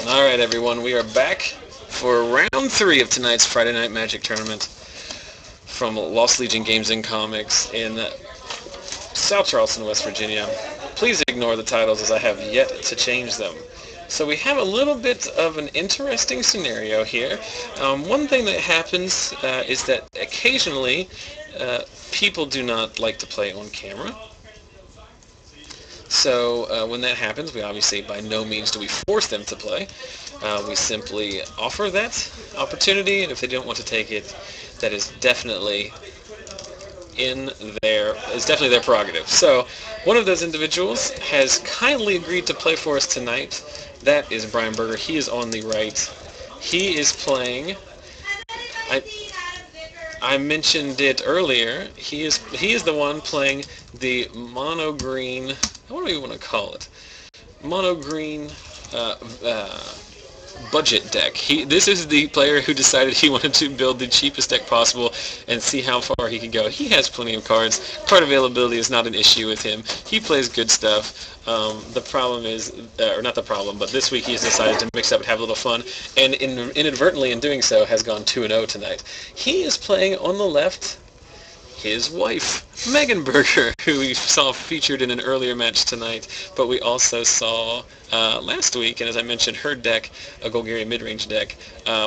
All right, everyone, we are back for round 3 of tonight's Friday Night Magic tournament from Lost Legion Games and Comics in South Charleston, West Virginia. Please ignore the titles as I have yet to change them. So we have a little bit of an interesting scenario here. One thing that happens is that occasionally people do not like to play on camera. So when that happens, we obviously by no means do we force them to play. We simply offer that opportunity, and if they don't want to take it, that is definitely their prerogative. So one of those individuals has kindly agreed to play for us tonight. That is Brian Berger. He is on the right. He is playing. I mentioned it earlier. He is the one playing the mono green. What do we want to call it? Mono green budget deck. This is the player who decided he wanted to build the cheapest deck possible and see how far he can go. He has plenty of cards. Card availability is not an issue with him. He plays good stuff. The problem is, or not the problem, but this week he has decided to mix up and have a little fun, and inadvertently in doing so has gone 2-0 tonight. He is playing on the left his wife, Megan Berger, who we saw featured in an earlier match tonight, but we also saw last week, and as I mentioned, her deck, a Golgari Midrange deck.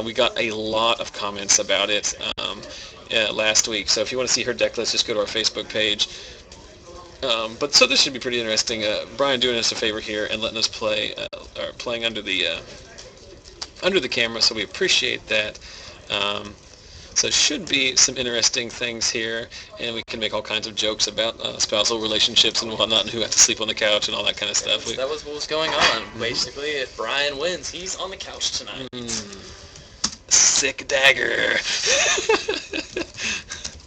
We got a lot of comments about it last week, so if you want to see her deck list, just go to our Facebook page. But so this should be pretty interesting. Brian doing us a favor here and letting us playing under the camera, so we appreciate that. So it should be some interesting things here, and we can make all kinds of jokes about spousal relationships and whatnot, and who has to sleep on the couch and all that kind of stuff. That was what was going on. Basically, if Brian wins, he's on the couch tonight. Sick dagger.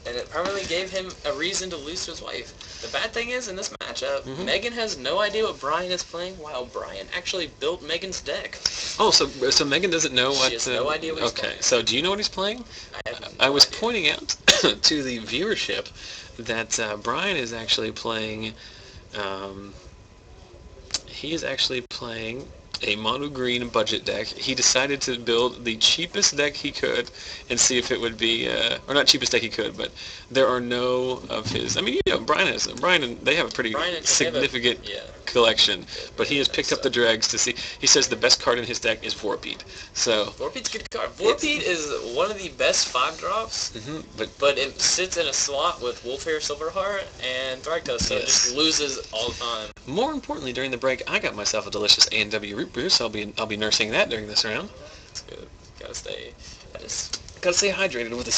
And it probably gave him a reason to lose to his wife. The bad thing is, in this matchup, Megan has no idea what Brian is playing, while Brian actually built Megan's deck. Oh, so Megan doesn't know what... She has no idea what he's playing. Okay, so do you know what he's playing? I was pointing out to the viewership that Brian is actually playing... he is actually playing a mono green budget deck. He decided to build the cheapest deck he could and see if it would be, or not cheapest deck he could, but there are no of his. I mean, Brian and they have a pretty significant collection, but he has picked up the dregs to see. He says the best card in his deck is Vorpede. So Vorpede's a good card. Vorpede is one of the best 5-drops, but it sits in a slot with Wolfhair, Silverheart, and Thragtusk, so it just loses all the time. More importantly, during the break, I got myself a delicious A&W root brew, so I'll be nursing that during this round. That's good. Gotta stay hydrated with a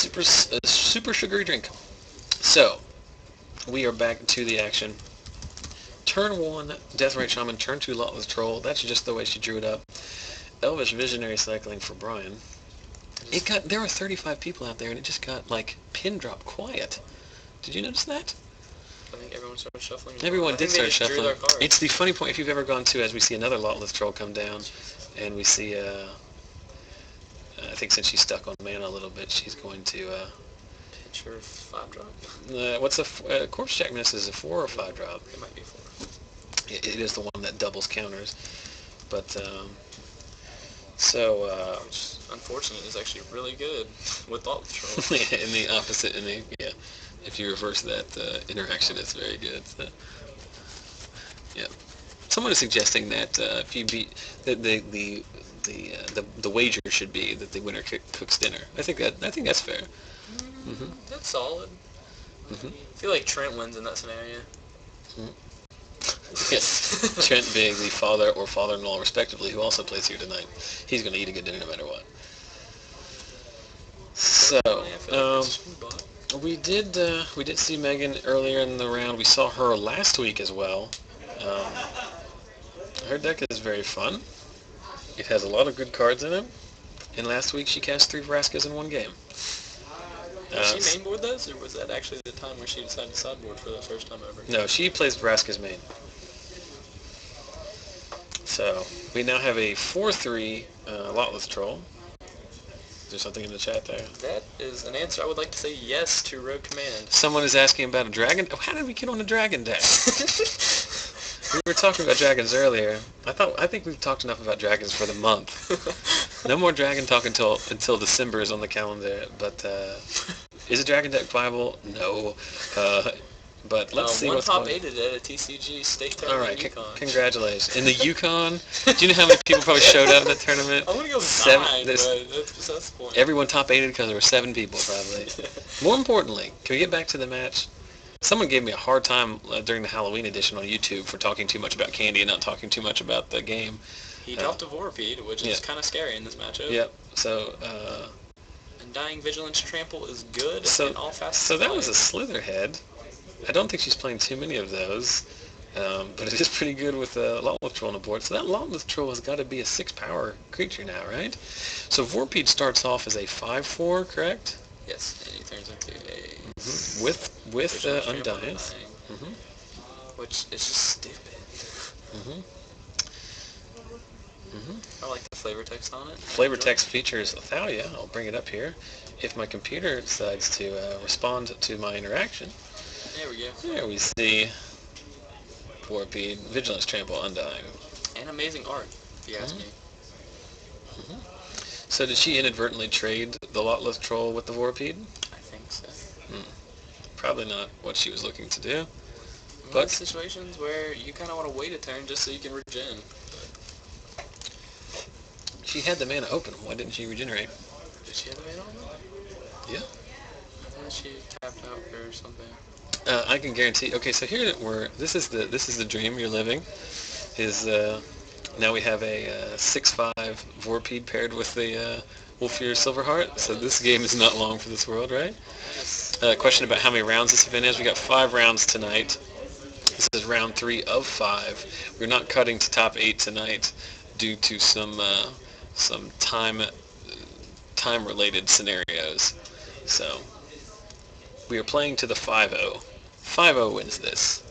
super sugary drink. So we are back to the action. Turn 1, Deathrite Shaman. Turn 2, Lawless Troll. That's just the way she drew it up. Elvish Visionary cycling for Brian. There were 35 people out there, and it just got like pin drop quiet. Did you notice that? I think everyone started shuffling. Everyone did start shuffling. It's the funny point. If you've ever gone to, as we see another Lawless Troll come down, and we see, I think since she's stuck on mana a little bit, she's going to... pitch her 5-drop? What's a Corpse Jack Miss is a 4 or 5-drop? It might be 4. It is the one that doubles counters. But, which, unfortunately, is actually really good with Lawless Troll. in the opposite, if you reverse that interaction, it's very good. So, yeah. Someone is suggesting that if you beat the wager should be that the winner cooks dinner. I think that's fair. That's solid. I feel like Trent wins in that scenario. Yes. Trent being the father or father-in-law, respectively, who also plays here tonight. He's going to eat a good dinner no matter what. So, we did see Megan earlier in the round. We saw her last week as well. Her deck is very fun. It has a lot of good cards in it. And last week she cast 3 Vraskas in one game. Did she mainboard those, or was that actually the time where she decided to sideboard for the first time ever? No, she plays Vraskas main. So, we now have a 4-3 Lawless Troll. Is there something in the chat there? That is an answer I would like to say yes to Rogue Command. Someone is asking about a dragon. How did we get on a dragon deck? We were talking about dragons earlier. I think we've talked enough about dragons for the month. No more dragon talk until December is on the calendar. But is a dragon deck viable? No. But let's see what's going on. One top 8 at a TCG state tournament. All right, in Yukon. Congratulations. In the Yukon, do you know how many people probably showed up in the tournament? I'm gonna go 9, but that's the point. Everyone top 8'd because there were 7 people probably. More importantly, can we get back to the match? Someone gave me a hard time during the Halloween edition on YouTube for talking too much about Candy and not talking too much about the game. He dropped a Vorpede, which is kind of scary in this matchup. Yep. So. Undying Vigilance Trample is good in all facets. So that was a Slitherhead. I don't think she's playing too many of those, but it is pretty good with a Lotleth Troll on the board. So that Lotleth Troll has got to be a 6-power creature now, right? So Vorpede starts off as a 5/4, correct? Yes, and he turns into a... With Undying. Which is just stupid. I like the flavor text on it. Flavor text features Thalia. I'll bring it up here. If my computer decides to respond to my interaction. There we go. There we see Vorpede, Vigilance Trample, Undying. And amazing art, if you ask me. So did she inadvertently trade the Lotleth Troll with the Vorpede? I think so. Probably not what she was looking to do. But situations where you kind of want to wait a turn just so you can regen. She had the mana open. Why didn't she regenerate? Did she have the mana open? Yeah. I thought she tapped out or something. I can guarantee. Okay, so here this is the dream you're living. Is now we have a 6/5 Vorpede paired with the Wolfear Silverheart. So this game is not long for this world, right? Question about how many rounds this event is. We got 5 rounds tonight. This is round 3 of 5. We're not cutting to top 8 tonight due to some time-related scenarios. So we are playing to the 5-0. 5-0 wins this.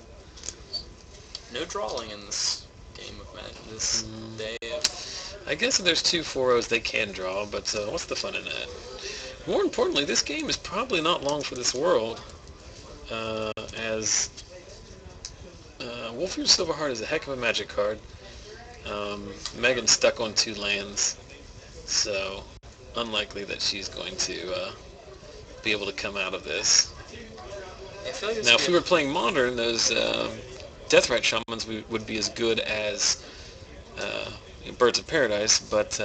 No drawing in this game of this day of... I guess if there's 2 4-0s, they can draw, but what's the fun in that? More importantly, this game is probably not long for this world, as Wolfear Silverheart is a heck of a magic card. Megan's stuck on 2 lands, so unlikely that she's going to be able to come out of this. I feel like Now, if we were playing Modern, those Deathrite Shamans would be as good as Birds of Paradise, but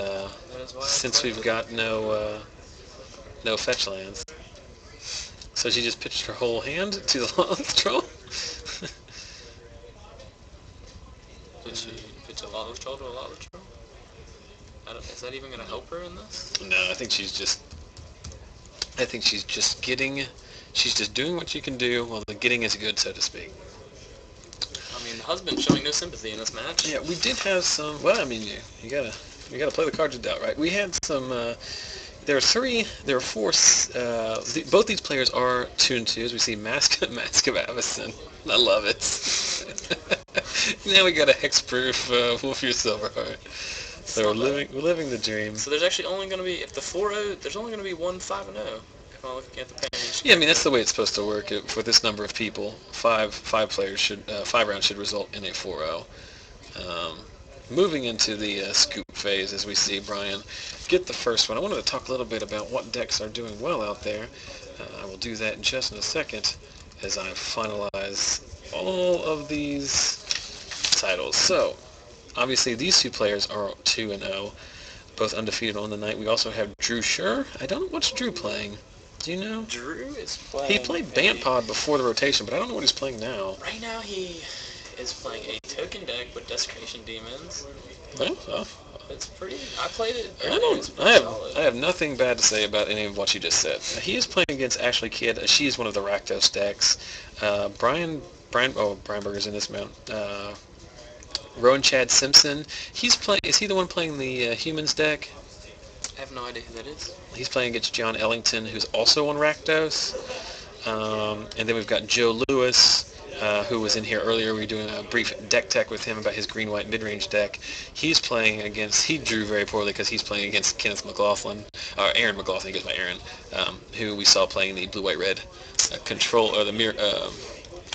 since we've got no fetch lands, so she just pitched her whole hand to the Lotleth Troll. Did she pitch a Lotleth Troll to a Lotleth Troll? Is that even going to help her in this? No, I think she's just doing what she can do while the getting is good, so to speak. I mean, the husband showing no sympathy in this match. Yeah, we did have some. Well, I mean, you gotta play the cards you dealt, right? We had some. There are 4. Both these players are 2-2. As we see, Mask of Avacyn. I love it. Now we got a hexproof Wolfear Silverheart. So we're living the dream. So there's actually only going to be, if the 4-0, there's only going to be 1 5-0. If I'm looking at the page. Yeah, I mean that's the way it's supposed to work. For this number of people, 5 rounds should result in a 4-0. Moving into the scoop phase, as we see Brian get the first one. I wanted to talk a little bit about what decks are doing well out there. I will do that in just a second as I finalize all of these titles. So, obviously these 2 players are 2-0, both undefeated on the night. We also have Drew Sure. I don't know what's Drew playing. Do you know? Drew is playing... He played Bantpod before the rotation, but I don't know what he's playing now. Right now he is playing a token deck with Desecration Demons. Oh. It's pretty... I played it. I have nothing bad to say about any of what you just said. He is playing against Ashley Kidd. She is one of the Rakdos decks. Brian Berger's in this mount. Rowan Chad Simpson. Is he the one playing the Humans deck? I have no idea who that is. He's playing against John Ellington, who's also on Rakdos. And then we've got Joe Lewis, who was in here earlier. We were doing a brief deck tech with him about his green-white mid-range deck. He's playing against... He drew very poorly because he's playing against Aaron McLaughlin, he goes by Aaron, who we saw playing the blue-white-red control, or the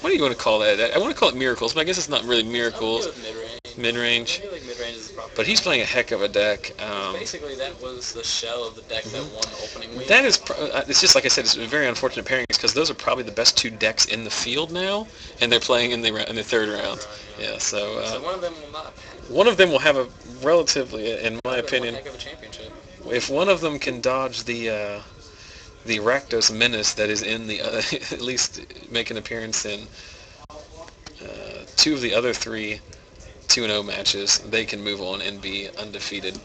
what do you want to call that? I want to call it miracles, but I guess it's not really miracles. Mid-range. Mid-range. I feel like mid-range is the proper But he's playing a heck of a deck. basically, that was the shell of the deck that won the opening week. That is, it's just like I said, it's a very unfortunate pairing because those are probably the best two decks in the field now, and they're playing in the third round. Yeah, so one of them will not. One of them will have a relatively, in my opinion, heck of a championship. If one of them can dodge the Rakdos menace that is in the at least make an appearance in two of the other three 2-0 matches, they can move on and be undefeated.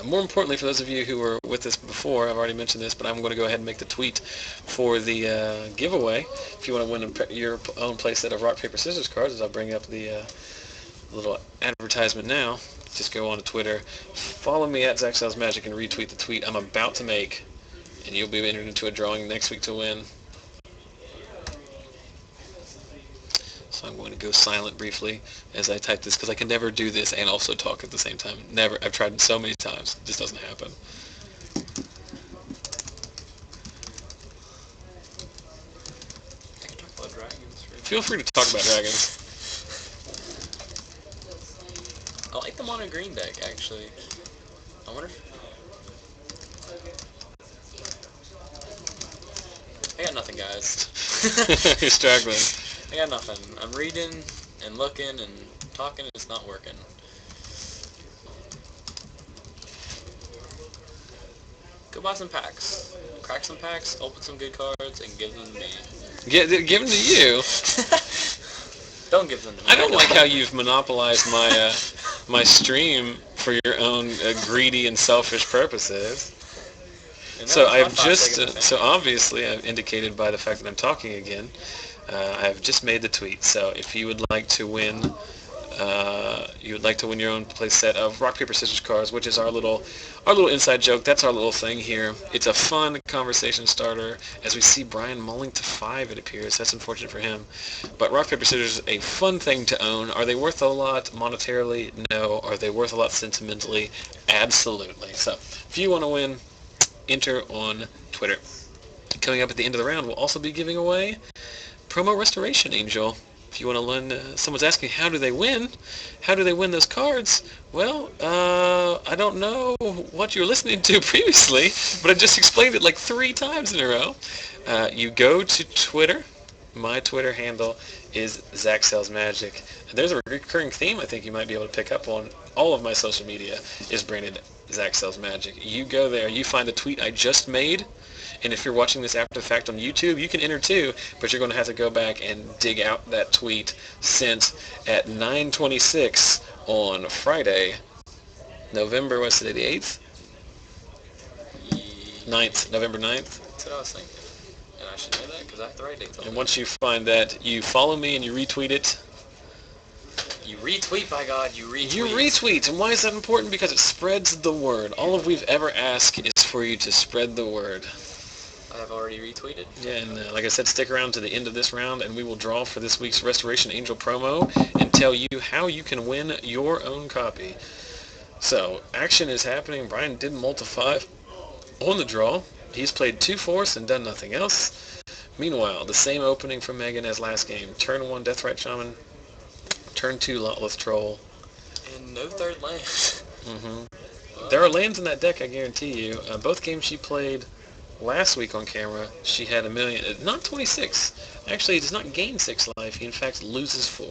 More importantly, for those of you who were with us before, I've already mentioned this, but I'm going to go ahead and make the tweet for the giveaway. If you want to win your own playset of rock, paper, scissors cards, as I'll bring up the little advertisement now, just go on to Twitter, follow me at Zach Sells Magic, and retweet the tweet I'm about to make, and you'll be entered into a drawing next week to win. So I'm going to go silent briefly as I type this because I can never do this and also talk at the same time. Never. I've tried it so many times. It just doesn't happen. I can talk about dragons. Feel free to talk about dragons. I like the mono green deck, actually. I wonder if... I got nothing, guys. You're struggling. I got nothing. I'm reading and looking and talking, and it's not working. Go buy some packs. Crack some packs, open some good cards, and give them to me. Give them to you? Don't give them to me. I don't like how you've monopolized my stream for your own greedy and selfish purposes. So obviously I've indicated by the fact that I'm talking again, I've just made the tweet. So if you would like to win, your own play set of rock, paper, scissors cards, which is our little inside joke. That's our little thing here. It's a fun conversation starter. As we see Brian mulling to 5, it appears. That's unfortunate for him. But rock, paper, scissors is a fun thing to own. Are they worth a lot monetarily? No. Are they worth a lot sentimentally? Absolutely. So if you want to win, enter on Twitter. Coming up at the end of the round, we'll also be giving away promo Restoration Angel. If you want to learn, someone's asking, how do they win? How do they win those cards? Well, I don't know what you were listening to previously, but I just explained it like 3 times in a row. You go to Twitter. My Twitter handle is Zach Sells Magic. There's a recurring theme I think you might be able to pick up on. All of my social media is branded Zach Sells Magic. You go there, you find the tweet I just made, and if you're watching this after the fact on YouTube, you can enter too, but you're going to have to go back and dig out that tweet sent at 9:26 on Friday, November, what's today, the 8th? 9th, November 9th. That's what I was thinking. And I should know that because I have the right date. And once you find that, you follow me and you retweet it. You retweet, by God, you retweet. You retweet, and why is that important? Because it spreads the word. All we've ever asked is for you to spread the word. I have already retweeted. Yeah, and like I said, stick around to the end of this round, and we will draw for this week's Restoration Angel promo and tell you how you can win your own copy. So, action is happening. Brian did multiply on the draw. He's played 2 force and done nothing else. Meanwhile, the same opening from Megan as last game. Turn 1, Deathrite Shaman. Turn 2, Lotless Troll. And no third land. There are lands in that deck, I guarantee you. Both games she played last week on camera, she had 1 million, not 26. Actually, he does not gain 6 life. He, in fact, loses 4.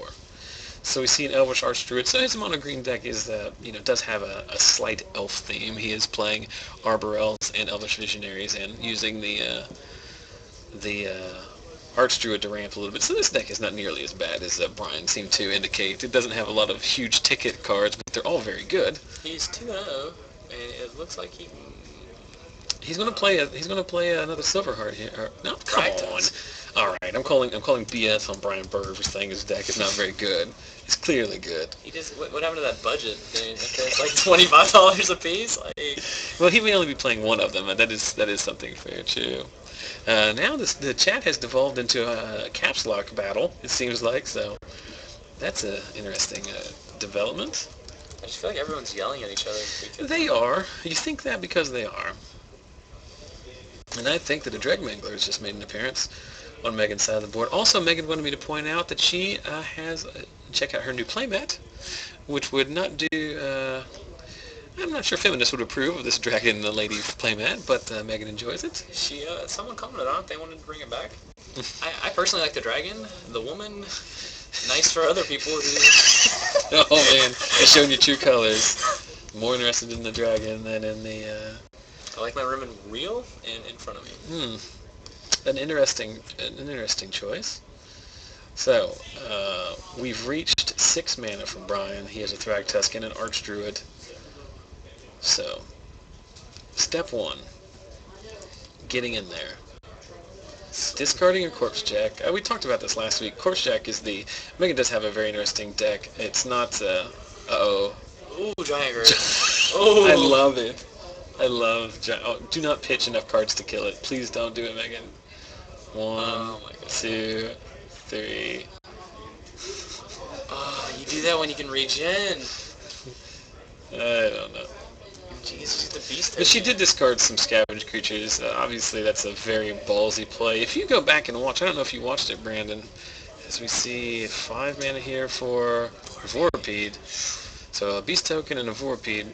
So we see an Elvish Archdruid. So his mono green deck is, does have a slight elf theme. He is playing Arbor Elves and Elvish Visionaries and using the Archdruid to ramp a little bit. So this deck is not nearly as bad as Brian seemed to indicate. It doesn't have a lot of huge ticket cards, but they're all very good. He's 2-0, and it looks like he's going to play another Silverheart here. No, come on. All right, I'm calling BS on Brian Burr for saying his deck is not very good. It's clearly good. What happened to that budget thing? It's like $25 a piece. Well, he may only be playing one of them, and that is something fair too. Now the chat has devolved into a caps lock battle, it seems like, so that's an interesting development. I just feel like everyone's yelling at each other. They are. You think that because they are. And I think that a Dread Mangler has just made an appearance. on Megan's side of the board. Also, Megan wanted me to point out that she has check out her new playmat, which would not do. I'm not sure feminists would approve of this dragon lady playmat, but Megan enjoys it. Someone commented on it. They wanted to bring it back. I personally like the dragon. The woman, nice for other people who... Oh man, it's showing you true colors. More interested in the dragon than in the... I like my room in real and in front of me. An interesting choice. So, we've reached 6 mana from Brian. He has a Thragtusk and an Archdruid. So, step 1. Getting in there. Discarding a Corpse Jack. We talked about this last week. Corpse Jack is the... Megan does have a very interesting deck. It's not... uh-oh. Ooh, Giant Growth. Oh, I love it. I love... do not pitch enough cards to kill it. Please don't do it, Megan. 1, 2, 3... Oh, you do that when you can regen. I don't know. Jeez, the beast. But she did discard some scavenge creatures. Obviously, that's a very ballsy play. If you go back and watch, I don't know if you watched it, Brandon, as we see 5 mana here for Vorpede. So a Beast Token and a Vorpede.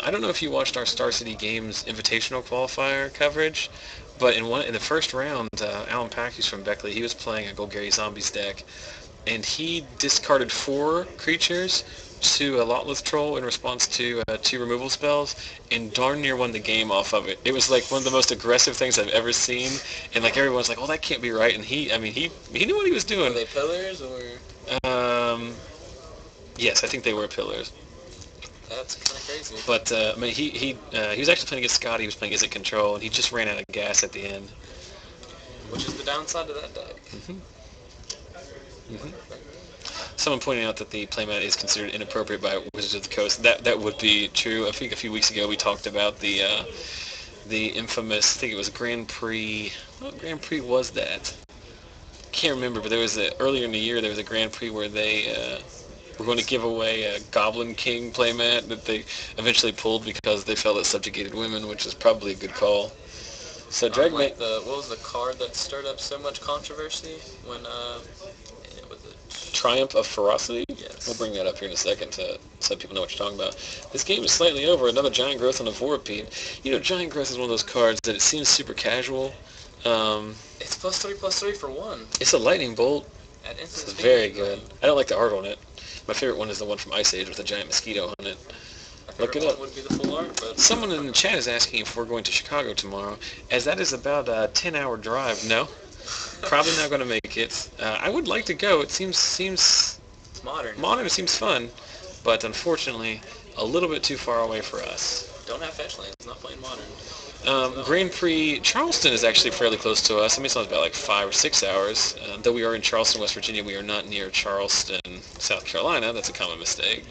I don't know if you watched our Star City Games Invitational Qualifier coverage, but in the first round, Alan Packies from Beckley, he was playing a Golgari Zombies deck, and he discarded 4 creatures to a Lotless Troll in response to 2 removal spells, and darn near won the game off of it. It was like one of the most aggressive things I've ever seen, and like everyone's like, "Oh, that can't be right," and he knew what he was doing. Were they pillars or? Yes, I think they were pillars. That's kind of crazy. But I mean, he was actually playing against Scott. He was playing Is It Control, and he just ran out of gas at the end. Which is the downside to that deck. Someone pointing out that the playmat is considered inappropriate by Wizards of the Coast. That would be true. I think a few weeks ago we talked about the infamous, I think it was Grand Prix. What Grand Prix was that? Can't remember, but there was earlier in the year there was a Grand Prix where they were going to give away a Goblin King playmat that they eventually pulled because they felt it subjugated women, which is probably a good call. So what was the card that stirred up so much controversy when Triumph of Ferocity? Yes. We'll bring that up here in a second so people know what you're talking about. This game is slightly over. Another Giant Growth on a Vorpede. You know, Giant Growth is one of those cards that it seems super casual. It's +3/+3 for 1. It's a lightning bolt. It's very good. I don't like the art on it. My favorite one is the one from Ice Age with a giant mosquito on it. Look it up. Would be the full art, but Someone in the chat is asking if we're going to Chicago tomorrow, as that is about a 10-hour drive. No, probably not going to make it. I would like to go. It seems it's modern. Modern. It seems fun, but unfortunately, a little bit too far away for us. Don't have fetch lands. Not playing modern. Grand Prix Charleston is actually fairly close to us. I mean, it's about like 5 or 6 hours. Though we are in Charleston, West Virginia, we are not near Charleston, South Carolina. That's a common mistake.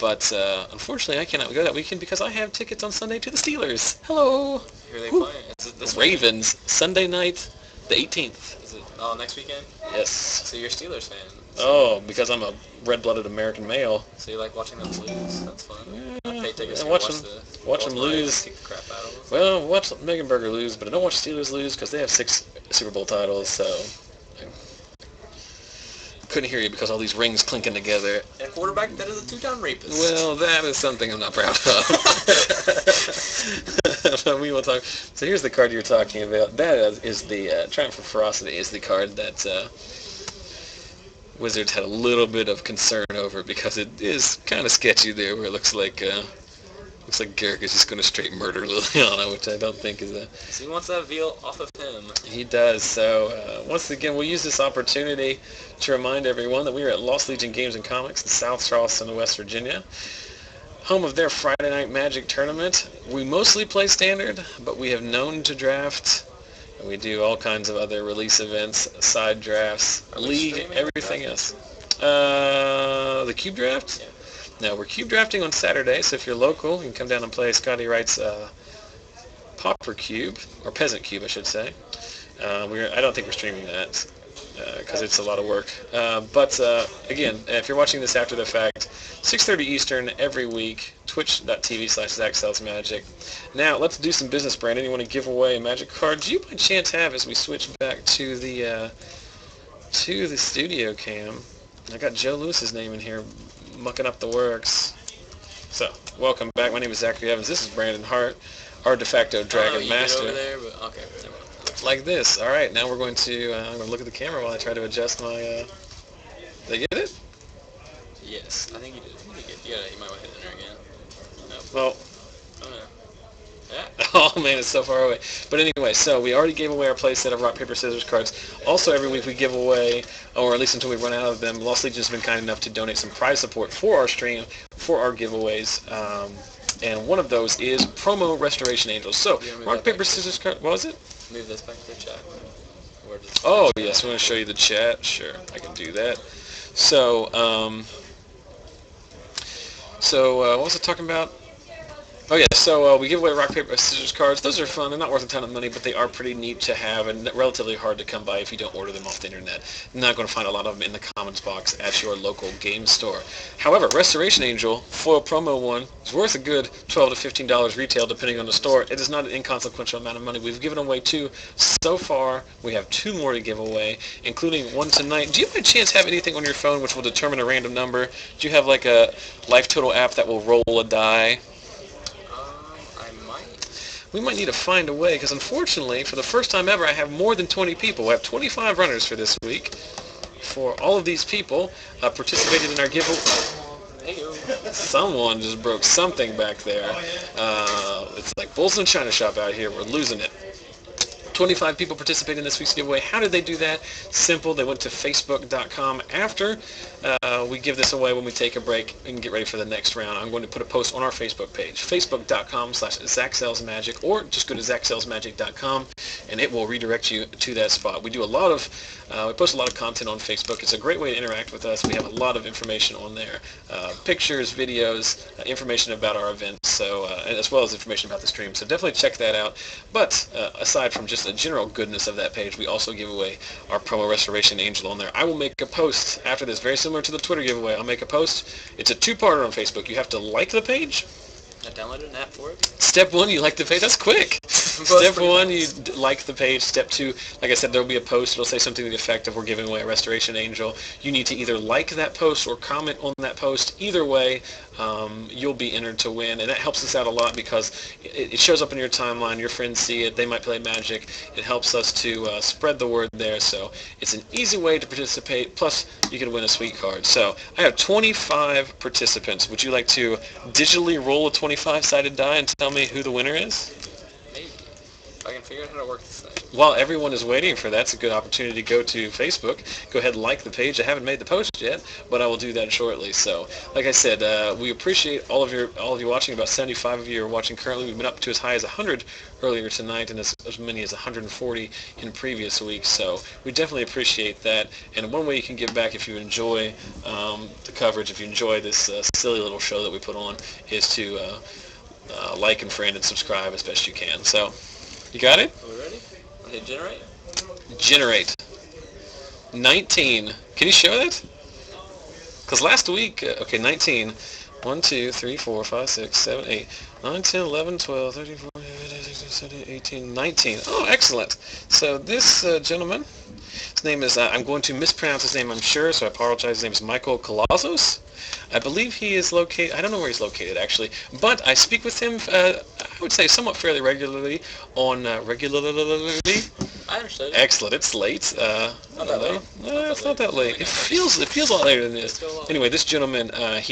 But unfortunately, I cannot go that weekend because I have tickets on Sunday to the Steelers. Hello. Who are they playing? Is it this Ravens, weekend? Sunday night, the 18th. Is it next weekend? Yes. So you're a Steelers fan. Oh, because I'm a red-blooded American male. So you like watching them lose? That's fun. I pay tickets to watch them lose. Kick the crap out of them. Well, watch Megan Berger lose, but I don't watch Steelers lose because they have 6 Super Bowl titles, so couldn't hear you because all these rings clinking together. And a quarterback that is a 2-time rapist. Well, that is something I'm not proud of. But we will talk. So here's the card you're talking about. That is the Triumph of Ferocity is the card that Wizards had a little bit of concern over because it is kind of sketchy there where it looks like Garrick is just going to straight murder Liliana, which I don't think is a... So he wants that veil off of him. He does. So once again, we'll use this opportunity to remind everyone that we are at Lost Legion Games and Comics in South Charleston, West Virginia, home of their Friday Night Magic tournament. We mostly play Standard, but we have known to draft, and we do all kinds of other release events, side drafts, League, everything else. The Cube Draft? Yeah. Now, we're cube drafting on Saturday, so if you're local, you can come down and play Scotty Wright's Pauper Cube, or Peasant Cube, I should say. I don't think we're streaming that, because it's a lot of work. But again, if you're watching this after the fact, 6:30 Eastern every week, twitch.tv/ZachSellsMagic. Now, let's do some business, Brandon. You want to give away a Magic card? Do you by chance have, as we switch back to the studio cam, I got Joe Lewis's name in here mucking up the works. So, welcome back. My name is Zachary Evans. This is Brandon Hart, our de facto Dragon Master. Over there, but okay. Like this. All right, now we're going to, I'm going to look at the camera while I try to adjust my, did I get it? Yes, I think you did. You might want to hit it there again. Nope. Well, Oh, no. Yeah. oh man, it's so far away. But anyway, so we already gave away our play set of rock, paper, scissors cards. Also, every week we give away, or at least until we run out of them, Lost Legion's been kind enough to donate some prize support for our stream, for our giveaways. And one of those is Promo Restoration Angels. So, rock, paper, scissors card, what was it? Move this back to the chat. Oh, yes, I'm going to show you the chat. Sure, I can do that. So, what was I talking about? Oh yeah, so we give away rock, paper, scissors cards. Those are fun. They're not worth a ton of money, but they are pretty neat to have and relatively hard to come by if you don't order them off the internet. You're not going to find a lot of them in the comments box at your local game store. However, Restoration Angel, foil promo one, is worth a good $12 to $15 retail depending on the store. It is not an inconsequential amount of money. We've given away 2 so far. We have 2 more to give away, including one tonight. Do you by chance have anything on your phone which will determine a random number? Do you have like a Life Total app that will roll a die? We might need to find a way, because unfortunately, for the first time ever, I have more than 20 people. I have 25 runners for this week. For all of these people participated in our giveaway. Someone just broke something back there. It's like Bulls in a China shop out here. We're losing it. 25 people participated in this week's giveaway. How did they do that? Simple. They went to Facebook.com after we give this away when we take a break and get ready for the next round. I'm going to put a post on our Facebook page, facebook.com/ZachSellsMagic, or just go to ZachSellsMagic.com, and it will redirect you to that spot. We do we post a lot of content on Facebook. It's a great way to interact with us. We have a lot of information on there, pictures, videos, information about our events, so as well as information about the stream. So definitely check that out. But aside from just the general goodness of that page, we also give away our Promo Restoration Angel on there. I will make a post after this, very similar to the Twitter giveaway. I'll make a post. It's a 2-parter on Facebook. You have to like the page. I downloaded an app for it. Step 1, you like the page. That's quick. Step 1, you like the page. Step 2, like I said, there will be a post. It'll say something to the effect of, we're giving away a Restoration Angel. You need to either like that post or comment on that post. Either way, you'll be entered to win, and that helps us out a lot because it shows up in your timeline. Your friends see it. They might play Magic. It helps us to spread the word there, so it's an easy way to participate. Plus, you can win a sweet card. So I have 25 participants. Would you like to digitally roll a 25-sided die and tell me who the winner is? Maybe. If I can figure out how to work this thing. While everyone is waiting for that, it's a good opportunity to go to Facebook. Go ahead and like the page. I haven't made the post yet, but I will do that shortly. So, like I said, we appreciate all of you watching. About 75 of you are watching currently. We've been up to as high as 100 earlier tonight, and as many as 140 in previous weeks. So we definitely appreciate that. And one way you can give back if you enjoy the coverage, if you enjoy this silly little show that we put on, is to like and friend and subscribe as best you can. So, you got it? Are we ready? I'll hit generate. Generate. 19. Can you show that? Because last week, 19. 1, 2, 3, 4, 5, 6, 7, 8, 9, 10, 11, 12, 13, 14, 15, 16, 17, 18, 19. Oh, excellent. So this gentleman, his name is, I'm going to mispronounce his name, I'm sure, so I apologize. His name is Michael Colazos. I believe he is located, I don't know where he's located actually, but I speak with him, I would say somewhat fairly regularly on, I understood. Excellent. It's late. Not that late. No, it's not that late. It feels a lot later than this. Anyway, this gentleman, I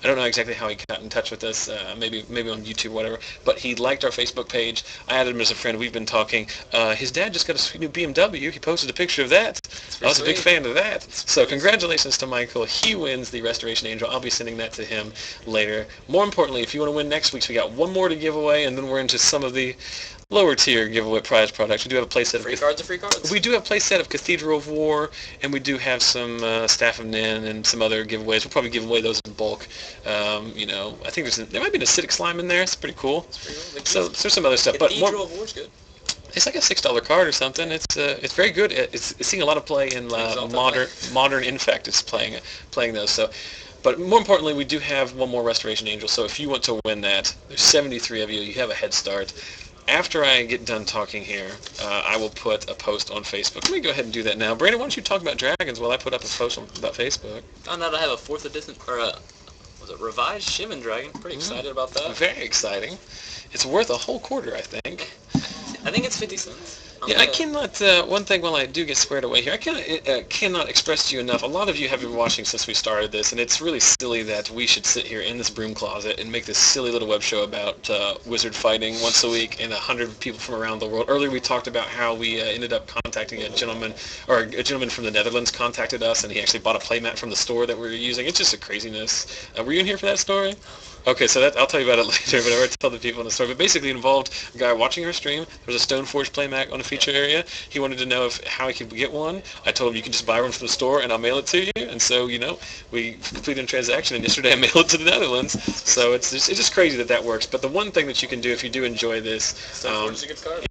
don't know exactly how he got in touch with us. Maybe on YouTube, or whatever. But he liked our Facebook page. I added him as a friend. We've been talking. His dad just got a sweet new BMW. He posted a picture of that. I was a big fan of that. So congratulations to Michael. He wins the Restoration Angel. I'll be sending that to him later. More importantly, if you want to win next week's, we got one more to give away, and then we're into some of the lower tier giveaway prize products. We do have a playset of free cards. We do have a playset of Cathedral of War, and we do have some Staff of Nin and some other giveaways. We'll probably give away those in bulk. I think there might be an acidic slime in there. It's pretty cool. So there's some other stuff. Cathedral of War's good. It's like a $6 card or something. It's very good. It's seeing a lot of play in modern Infect. It's playing those. So But more importantly, we do have one more Restoration Angel, so if you want to win that, there's 73 of you. You have a head start. After I get done talking here, I will put a post on Facebook. Let me go ahead and do that now. Brandon, why don't you talk about dragons while I put up a post about Facebook? Found out I have a 4th edition, or was it revised Shivan Dragon? Pretty excited about that. Very exciting. It's worth a whole quarter, I think. I think it's 50 cents. Yeah, I cannot, one thing while I do get squared away here, I cannot express to you enough, a lot of you have been watching since we started this, and it's really silly that we should sit here in this broom closet and make this silly little web show about wizard fighting once a week and 100 people from around the world. Earlier we talked about how we ended up contacting a gentleman from the Netherlands contacted us, and he actually bought a playmat from the store that we were using. It's just a craziness. Were you in here for that story? Okay, so I'll tell you about it later, but I already told the people in the story. But basically it involved a guy watching her stream. There was a Stoneforge playmat on the feature area. He wanted to know how he could get one. I told him you can just buy one from the store and I'll mail it to you. And so, we completed a transaction, and yesterday I mailed it to the Netherlands. So it's just crazy that works. But the one thing that you can do if you do enjoy this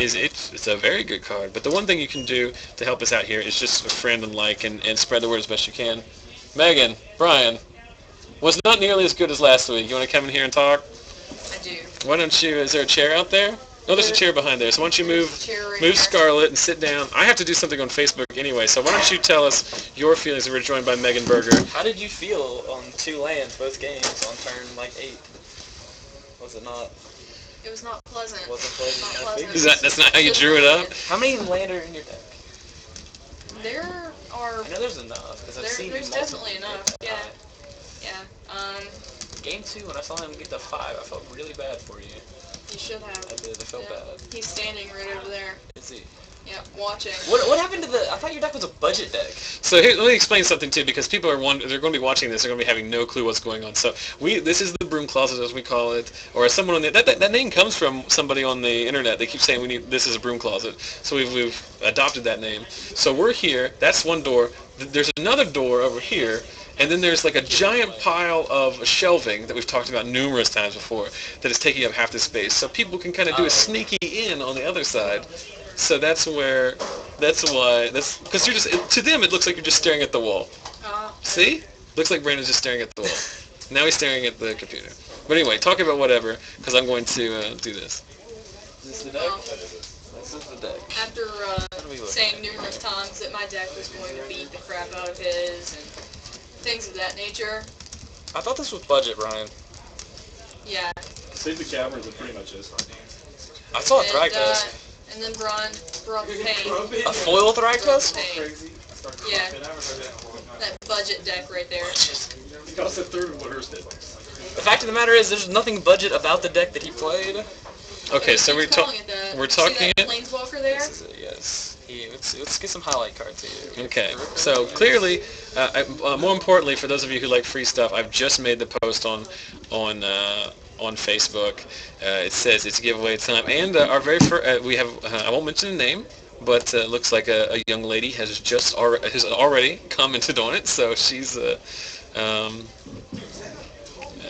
is it's a very good card. But the one thing you can do to help us out here is just friend and like and spread the word as best you can. Megan, Brian, was not nearly as good as last week. You want to come in here and talk? I do. Why don't you, is there a chair out there? No, there's a chair behind there. So why don't you move Scarlett and sit down. I have to do something on Facebook anyway, so why don't you tell us your feelings? We're joined by Megan Berger. How did you feel on 2 lands, both games, on turn 8? Was it not? It was not pleasant. Wasn't pleasant. Not pleasant. That's not how you drew it up? How many land are in your deck? There are... I know there's enough, because I've seen There's definitely enough, yeah. Game 2, when I saw him get the 5, I felt really bad for you. You should have. I did. I felt bad. He's standing right over there. Is he? Yeah, watching. What happened to I thought your deck was a budget deck. So here, let me explain something too, because people they're going to be watching this, they're going to be having no clue what's going on. So this is the broom closet, as we call it, or as someone on that name comes from somebody on the internet. They keep saying this is a broom closet, so we've adopted that name. So we're here. That's one door. There's another door over here. And then there's like a giant pile of shelving that we've talked about numerous times before that is taking up half the space. So people can kind of do a sneaky in on the other side. So that's why, because you're just, to them it looks like you're just staring at the wall. See? Looks like Brandon's just staring at the wall. Now he's staring at the computer. But anyway, talk about whatever, because I'm going to do this. Is this the deck? This is the deck. After saying numerous times that my deck was going to beat the crap out of his and things of that nature. I thought this was budget, Ryan. Yeah. Save the cameras, it pretty much is. I saw a Thragtusk. And then Braun brought the pain. A foil Thragtusk? Yeah. That budget deck right there. It cost a third of what hers did. The fact of the matter is, there's nothing budget about the deck that he played. Okay, so we're talking it. Planeswalker there? This is it, yes. Let's get some highlight cards here. Okay, so clearly, more importantly, for those of you who like free stuff, I've just made the post on Facebook. It says it's giveaway time, and our very first, we have I won't mention the name, but looks like a young lady has already commented on it, so she's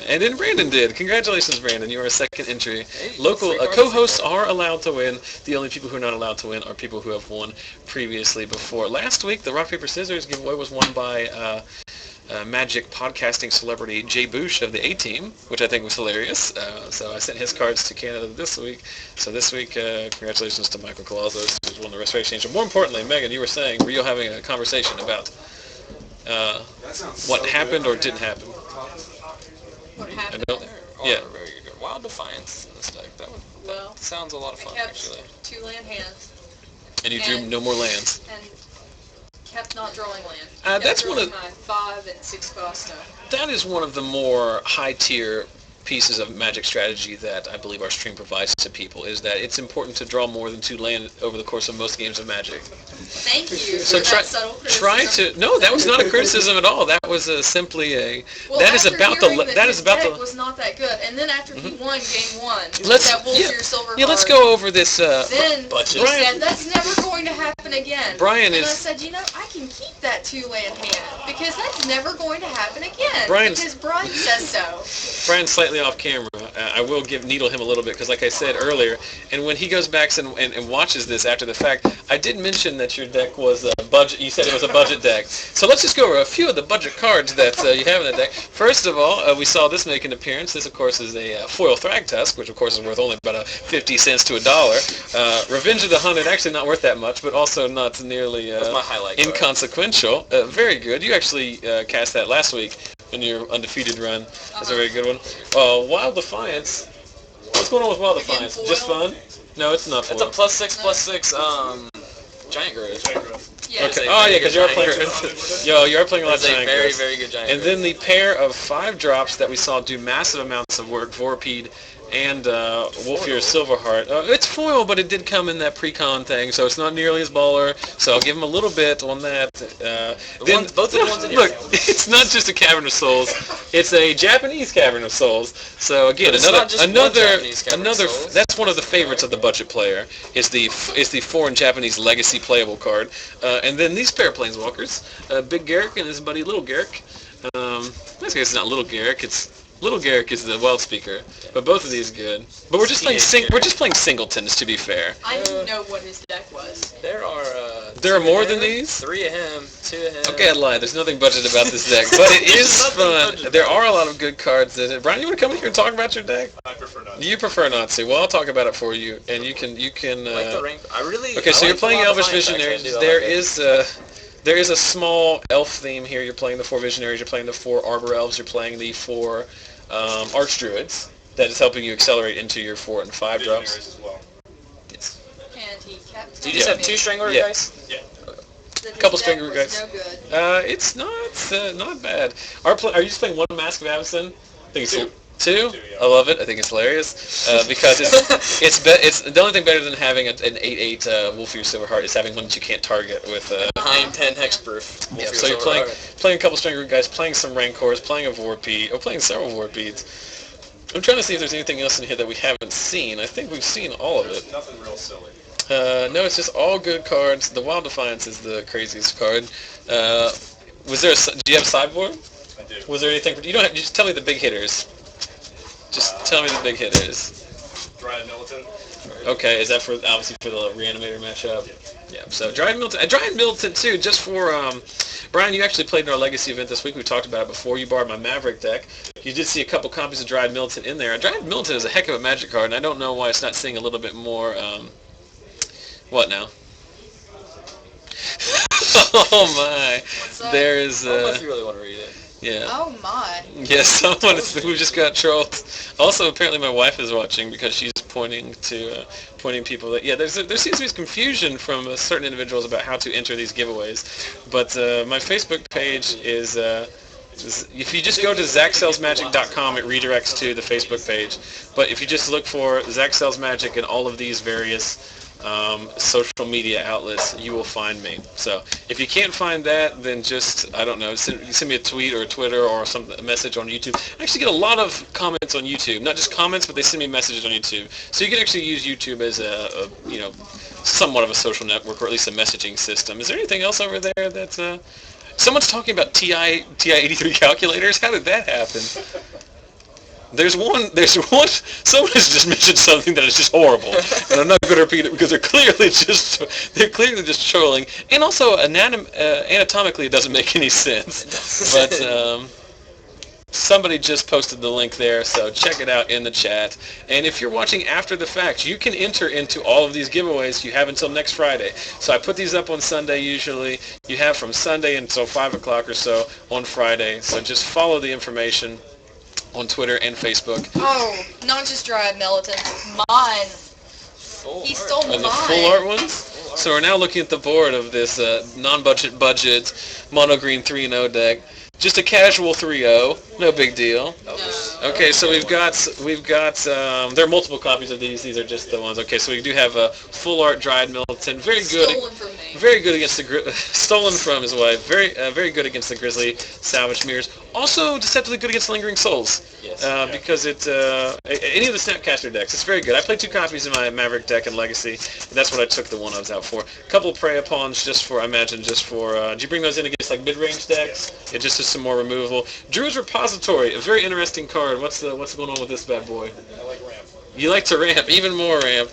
and then Brandon did. Congratulations, Brandon. You are a second entry. Local co-hosts are allowed to win. The only people who are not allowed to win are people who have won previously before. Last week, the Rock, Paper, Scissors giveaway was won by Magic podcasting celebrity Jay Boosh of the A-Team, which I think was hilarious. So I sent his cards to Canada this week. So this week, congratulations to Michael Colazos, who's won the Restoration Angel. More importantly, Megan, you were saying, were you having a conversation about what happened or didn't happen? What happened? Yeah. Very good. Wild Defiance in this deck. That sounds a lot of fun, actually. 2 land hands. And you drew no more lands. And kept not drawing land. That's one of my 5 and 6 cost stuff. That is one of the more high-tier pieces of Magic strategy that I believe our stream provides to people, is that it's important to draw more than 2 land over the course of most games of Magic. Thank you for that subtle criticism. No, that was not a criticism at all. That was simply a. Well, that is about the. That is about the. Was not that good, and then after he won game 1, Let's that Wolfear Silver yeah. Let's go over this. Then budget. he said that's never going to happen again. Brian and is. I said, I can keep that 2 land hand because that's never going to happen again. Brian's, because Brian says so. Brian's slightly off camera. I will needle him a little bit because, like I said earlier, and when he goes back and watches this after the fact, I did mention that your deck was budget. You said it was a budget deck. So let's just go over a few of the budget cards that you have in the deck. First of all, we saw this make an appearance. This, of course, is a foil Thragtusk, which, of course, is worth only about 50 cents to $1. Revenge of the Hunted, actually not worth that much, but also not nearly That's my highlight card. inconsequential. Very good. You actually cast that last week in your undefeated run. That's a very good one. Wild Defiance. What's going on with Wild Defiance? Just fun? No, it's not foil. It's a +6/+6 Giant Growth. Yeah. Okay. Oh yeah, because you are playing. You are playing a lot of That's a Giant very, Growth. very good Giant And Growth. then the pair of 5 drops that we saw do massive amounts of work, Vorpede and Wolfear Silverheart. It's foil, but it did come in that pre-con thing, so it's not nearly as baller. So I'll give him a little bit on that. Both of the ones in here. Look, it's not just a Cavern of Souls; it's a Japanese Cavern of Souls. So again, But it's not just one Japanese Cavern of another. Souls. That's one of the favorites of the budget player. Is the foreign Japanese legacy playable card, and then these pair of Planeswalkers, Big Garrick and his buddy Little Garrick. This guy's not Little Garrick. Little Garrick is the Wild Speaker, but both of these good. But we're just playing singletons, to be fair. I didn't know what his deck was. There are There are two more of than him, these? 3 of him, 2 of him. Okay, I lied. There's nothing budget about this deck, but it is Nothing fun. budget There about are a lot of good cards in it. Brian, you want to come here and talk about your deck? I prefer not. You prefer not to. Well, I'll talk about it for you, and you can. I like the rank. Okay, so you're playing Elvish Visionaries. Visionaries. There is a small elf theme here. You're playing the 4 Visionaries. You're playing the 4 Arbor Elves. You're playing the 4 Archdruids. That is helping you accelerate into your 4 and 5 drops. Visionaries as well. And he kept. Do you just have 2 Strangler Yeah. guys? Couple Strangler guys. No good. It's not bad. Are you just playing 1 Mask of Avacyn? I think it's 2. Two, yeah. I love it. I think it's hilarious because it's the only thing better than having an 8/8 Wolfear Silverheart is having one that you can't target with. Behind 10 hexproof. Yeah, so you're playing a couple Strangler guys, playing some Rancors, playing a Vorpede, or playing several Vorpedes. I'm trying to see if there's anything else in here that we haven't seen. I think we've seen all of it. Nothing real silly. No, it's just all good cards. The Wild Defiance is the craziest card. Do you have a sideboard? I do. Was there anything? You don't have. Just tell me the big hitters. Just tell me the big hitters. Dryad Militant. Okay, is that obviously for the Reanimator matchup? Yeah. So Dryad Militant too. Just for Brian, you actually played in our Legacy event this week. We talked about it before. You borrowed my Maverick deck. You did see a couple copies of Dryad Militant in there. Dryad Militant is a heck of a Magic card, and I don't know why it's not seeing a little bit more. What now? Oh my! There is. Unless you really want to read it. Yeah. Oh my. Yes, someone who just got trolled. Also, apparently my wife is watching because she's pointing people that there seems to be confusion from certain individuals about how to enter these giveaways. But my Facebook page is if you just go to ZachSellsMagic.com, it redirects to the Facebook page. But if you just look for Zach Sells Magic in all of these various social media outlets, you will find me. So if you can't find that, then just, I don't know, send me a tweet or a Twitter or a message on YouTube. I actually get a lot of comments on YouTube. Not just comments, but they send me messages on YouTube. So you can actually use YouTube as a somewhat of a social network, or at least a messaging system. Is there anything else over there that's... Someone's talking about TI-83 calculators? How did that happen? There's one, someone has just mentioned something that is just horrible, and I'm not going to repeat it because they're clearly just trolling, and also anatomically it doesn't make any sense, but somebody just posted the link there, so check it out in the chat, and if you're watching after the fact, you can enter into all of these giveaways. You have until next Friday, so I put these up on Sunday usually. You have from Sunday until 5 o'clock or so on Friday, so just follow the information on Twitter and Facebook. Oh, not just Dryad Militant. Mine. He stole mine. And the full art ones? So we're now looking at the board of this non-budget mono green 3-0 deck. Just a casual 3-0, no big deal. No. Okay, so we've got there are multiple copies of these. These are just the ones. Okay, so we do have a full art Dryad Militant, very good. Stolen from me. Very good against stolen from his wife. Very good against the Grizzly Salvage Mirrors. Also deceptively good against Lingering Souls. Yes. Because it any of the Snapcaster decks, it's very good. I played 2 copies in my Maverick deck in Legacy, and that's what I took the one-ofs out for. A couple of Prey Upons did you bring those in against like mid-range decks? It just is some more removal. Druid's Repository, a very interesting card. What's going on with this bad boy? I like ramp. You like to ramp, even more ramp.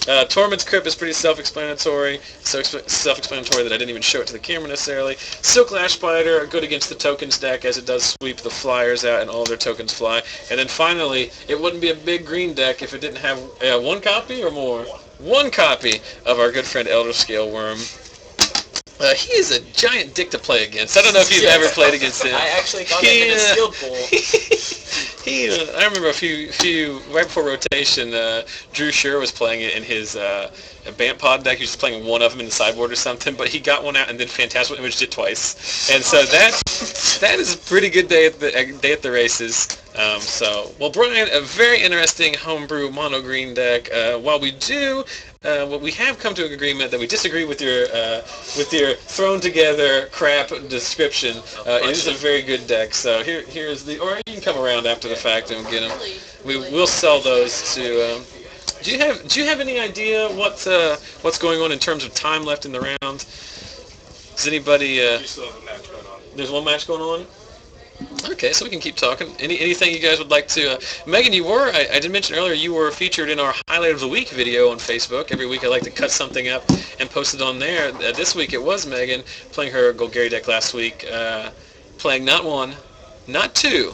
Tormund's Crypt is pretty self-explanatory. So self-explanatory that I didn't even show it to the camera necessarily. Silk Lash Spider, good against the tokens deck as it does sweep the flyers out and all their tokens fly. And then finally, it wouldn't be a big green deck if it didn't have one copy or more. One copy of our good friend Elder Scale Worm. He is a giant dick to play against. I don't know if you've ever played against him. I actually got him in a skill pool. I remember a few right before rotation, Drew Shure was playing it in his Bant Pod deck. He was just playing one of them in the sideboard or something, but he got one out and then Phantasmal Imaged it twice. And so that is a pretty good day at the races. Well, Brian, a very interesting homebrew mono green deck. While we do. We have come to an agreement that we disagree with your thrown together crap description. It is a very good deck. So here's or you can come around after the fact and get them. We'll sell those to. Do you have any idea what's going on in terms of time left in the round? Does anybody? We still have a match going on. There's one match going on. Okay, so we can keep talking. Anything you guys would like to... Megan, I did mention earlier, you were featured in our Highlight of the Week video on Facebook. Every week I like to cut something up and post it on there. This week it was Megan playing her Golgari deck last week, playing not one, not two,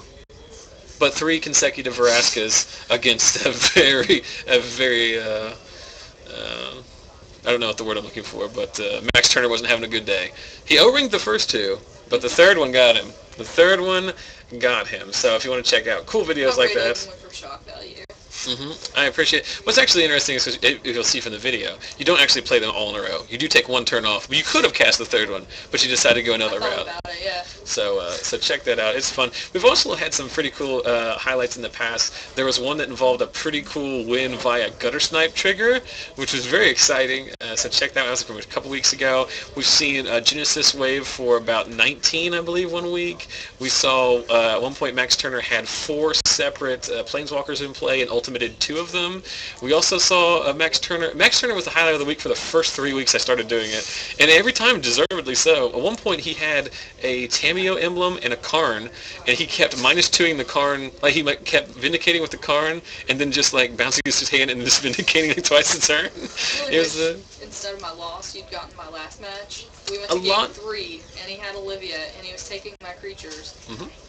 but 3 consecutive Veraskas against a very I don't know what the word I'm looking for, but Max Turner wasn't having a good day. He O-ringed the first 2, but the third one got him. So if you want to check out cool videos like that. For shock value. I appreciate it. What's actually interesting is, if you'll see from the video, you don't actually play them all in a row. You do take one turn off. But you could have cast the third one, but you decided to go another route. About it, yeah. So check that out. It's fun. We've also had some pretty cool highlights in the past. There was one that involved a pretty cool win via Gutter Snipe trigger, which was very exciting. So check that out. That was from a couple weeks ago. We've seen Genesis Wave for about 19, I believe, one week. We saw at one point Max Turner had 4 separate Planeswalkers in play and ultimated 2 of them. We also saw Max Turner. Max Turner was the highlight of the week for the first 3 weeks I started doing it, and every time deservedly so. At one point he had a Tameo emblem and a Karn, and he kept -2ing the Karn, like he kept vindicating with the Karn, and then just like bouncing his hand and just vindicating like twice a turn. Really it was instead of my loss, you'd gotten my last match. We went to game 3, and he had Olivia, and he was taking my creatures,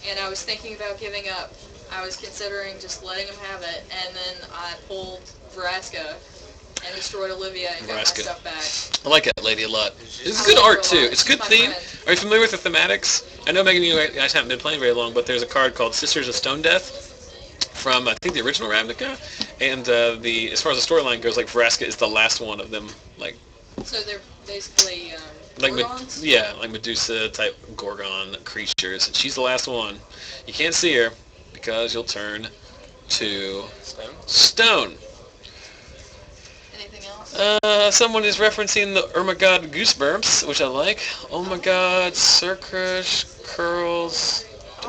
and I was thinking about giving up. I was considering just letting him have it, and then I pulled Vraska and destroyed Olivia and got my stuff back. I like that lady a lot. It's good art too. It's a good theme. Are you familiar with the thematics? I know, Megan, you guys haven't been playing very long, but there's a card called Sisters of Stone Death from, I think, the original Ravnica, and as far as the storyline goes, like Vraska is the last one of them. Like, so they're basically like Gorgons? like Medusa type Gorgon creatures, and she's the last one. You can't see her because you'll turn to stone. Anything else? Someone is referencing the Ermagod Gooseburps, which I like. Oh my God, Circrush, Curls,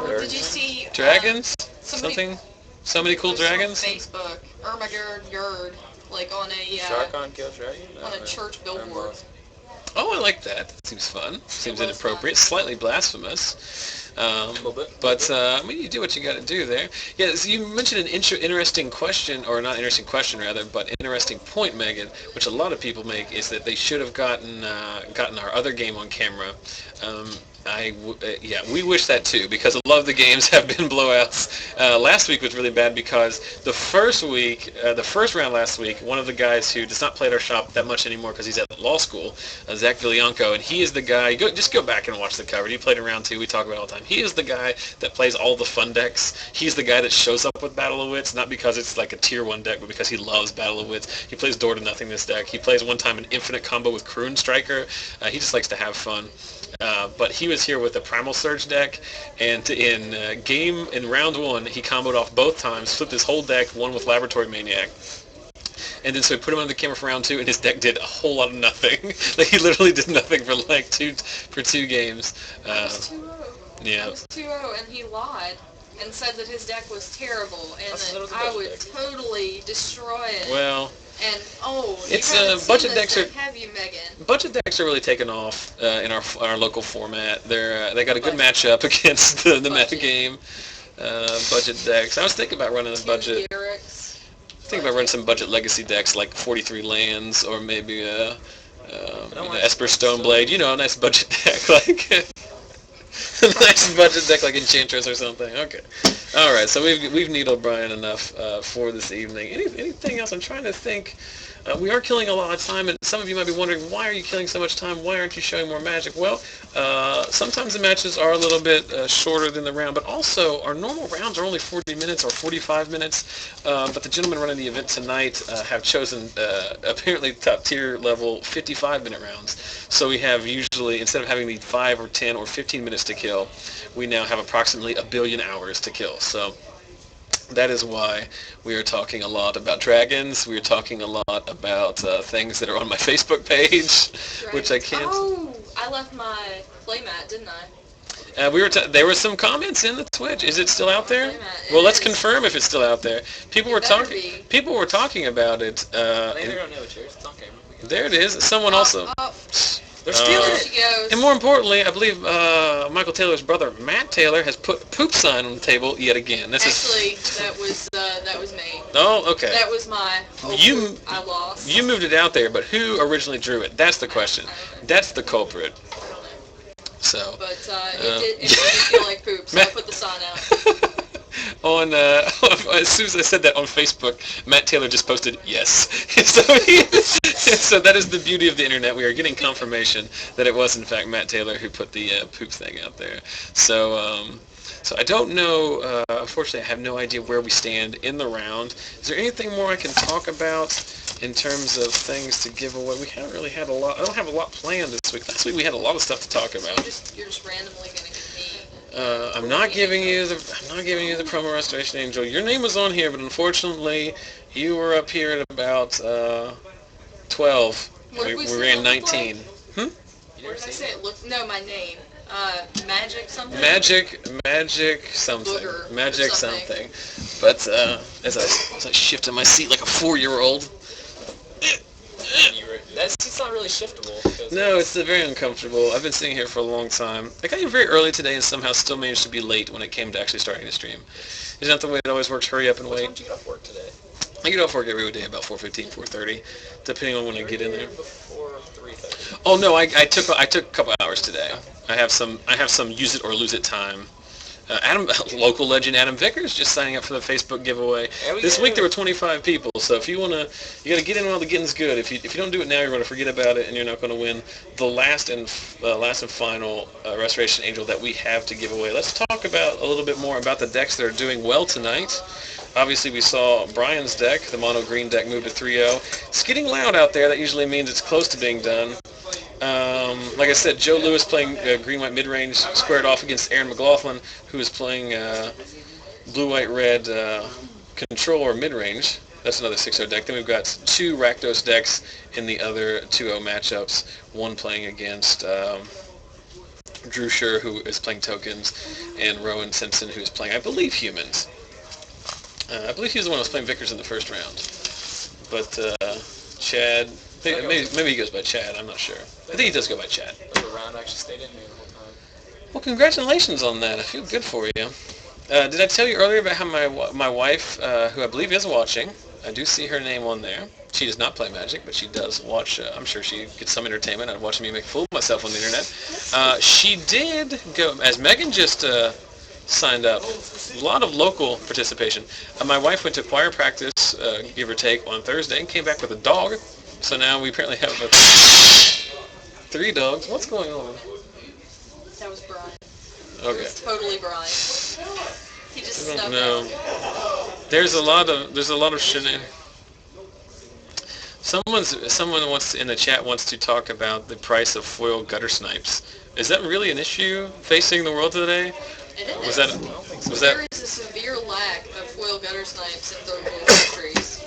did you see dragons? Something? So many cool dragons? On Facebook, Ermagerd, like on a Sharkon kills dragon? on a church billboard. Oh, I like that. That seems fun. Seems inappropriate. Slightly blasphemous. But I mean, you do what you got to do there. Yeah, so you mentioned an interesting question, or not interesting question rather, but interesting point, Megan, which a lot of people make, is that they should have gotten our other game on camera. We wish that too, because a lot of the games have been blowouts. Last week was really bad because the first round last week, one of the guys who does not play at our shop that much anymore because he's at law school, Zach Villianco, and he is the guy, just go back and watch the cover. He played in round 2, we talk about it all the time. He is the guy that plays all the fun decks. He's the guy that shows up with Battle of Wits, not because it's like a tier 1 deck, but because he loves Battle of Wits. He plays Door to Nothing this deck. He plays one time an infinite combo with Kroon Striker. He just likes to have fun. But he was here with a Primal Surge deck, and in round 1, he comboed off both times, flipped his whole deck, won with Laboratory Maniac. And then so we put him on the camera for round 2, and his deck did a whole lot of nothing. Like, he literally did nothing for like two games. I was 2-0. Yeah. I was 2-0, and he lied and said that his deck was terrible, and that I would totally destroy it. Well, and it's budget decks are. Have you, Megan? Budget decks are really taking off in our local format. They got a good matchup against the meta game. Budget decks. I was thinking about running a budget. Think about running some budget legacy decks like 43 lands or maybe an Esper Stoneblade. You know, a nice budget deck like a nice budget deck like Enchantress or something. Okay. All right. So we've needled Brian enough for this evening. Anything else? I'm trying to think. We are killing a lot of time, and some of you might be wondering, why are you killing so much time? Why aren't you showing more Magic? Well, sometimes the matches are a little bit shorter than the round, but also our normal rounds are only 40 minutes or 45 minutes, but the gentlemen running the event tonight have chosen apparently top-tier level 55-minute rounds. So we have usually, instead of having the 5 or 10 or 15 minutes to kill, we now have approximately 1 billion hours to kill. So that is why we are talking a lot about dragons. We are talking a lot about things that are on my Facebook page, which I can't. Oh, I left my playmat, didn't I? There were some comments in the Twitch. Is it still out there? Well, let's confirm if it's still out there. People were talking about it. There it is. Someone also. They're stealing There it. she goes. And more importantly, I believe Michael Taylor's brother, Matt Taylor, has put poop sign on the table yet again. Actually, that was me. Oh, okay. That was my You- I lost. You moved it out there, but who originally drew it? That's the question. That's the culprit. So. But it did feel like poop, so I put the sign out. As soon as I said that on Facebook, Matt Taylor just posted yes. So that is the beauty of the internet. We are getting confirmation that it was in fact Matt Taylor who put the poop thing out there. So I don't know. Unfortunately, I have no idea where we stand in the round. Is there anything more I can talk about in terms of things to give away? We haven't really had a lot. I don't have a lot planned this week. Last week we had a lot of stuff to talk about. You're just randomly gonna give me. I'm not giving you the promo Restoration Angel. Your name was on here, but unfortunately, you were up here at about 12. We ran 19. What did I say? No, my name. Magic something. Magic something. Booger Magic or something. But as I shift in my seat like a 4-year-old. That seat's not really shiftable. No, it's very uncomfortable. I've been sitting here for a long time. I got here very early today and somehow still managed to be late when it came to actually starting the stream. Isn't that the way it always works? Hurry up and wait. What time did you get off work today? I get off work every day about 4:15, 4:30, depending on when I get in there. Before 3:30. Oh no, I took a couple hours today. I have some use it or lose it time. Local legend Adam Vickers just signing up for the Facebook giveaway. This week there were 25 people, so if you got to get in while the getting's good. If you don't do it now, you're going to forget about it, and you're not going to win the last and final Restoration Angel that we have to give away. Let's talk about a little bit more about the decks that are doing well tonight. Obviously, we saw Brian's deck, the mono green deck, move to 3-0. It's getting loud out there. That usually means it's close to being done. Like I said, Joe Lewis playing green-white mid-range squared off against Aaron McLaughlin, who is playing blue-white-red control or mid-range. That's another 6-0 deck. Then we've got 2 Rakdos decks in the other 2-0 matchups. One playing against Drew Scher, who is playing tokens, and Rowan Simpson, who is playing, I believe, humans. I believe he was the one who was playing Vickers in the first round. But Chad, maybe he goes by Chad, I'm not sure. I think he does go by Chad. The round actually stayed in me the whole time. Well, congratulations on that. I feel good for you. Did I tell you earlier about how my wife, who I believe is watching, I do see her name on there. She does not play Magic, but she does watch. I'm sure she gets some entertainment out of watching me make a fool of myself on the internet. She did go, as Megan just signed up, a lot of local participation. My wife went to choir practice, give or take, on Thursday and came back with a dog. So now we apparently have 3 dogs. What's going on? That was Brian. Okay. It was totally Brian. He just I don't snuck know. out. There's a lot of shenanigans. Someone wants in the chat wants to talk about the price of foil gutter snipes. Is that really an issue facing the world today? It is. Was that? There is a severe lack of foil gutter snipes in third world countries.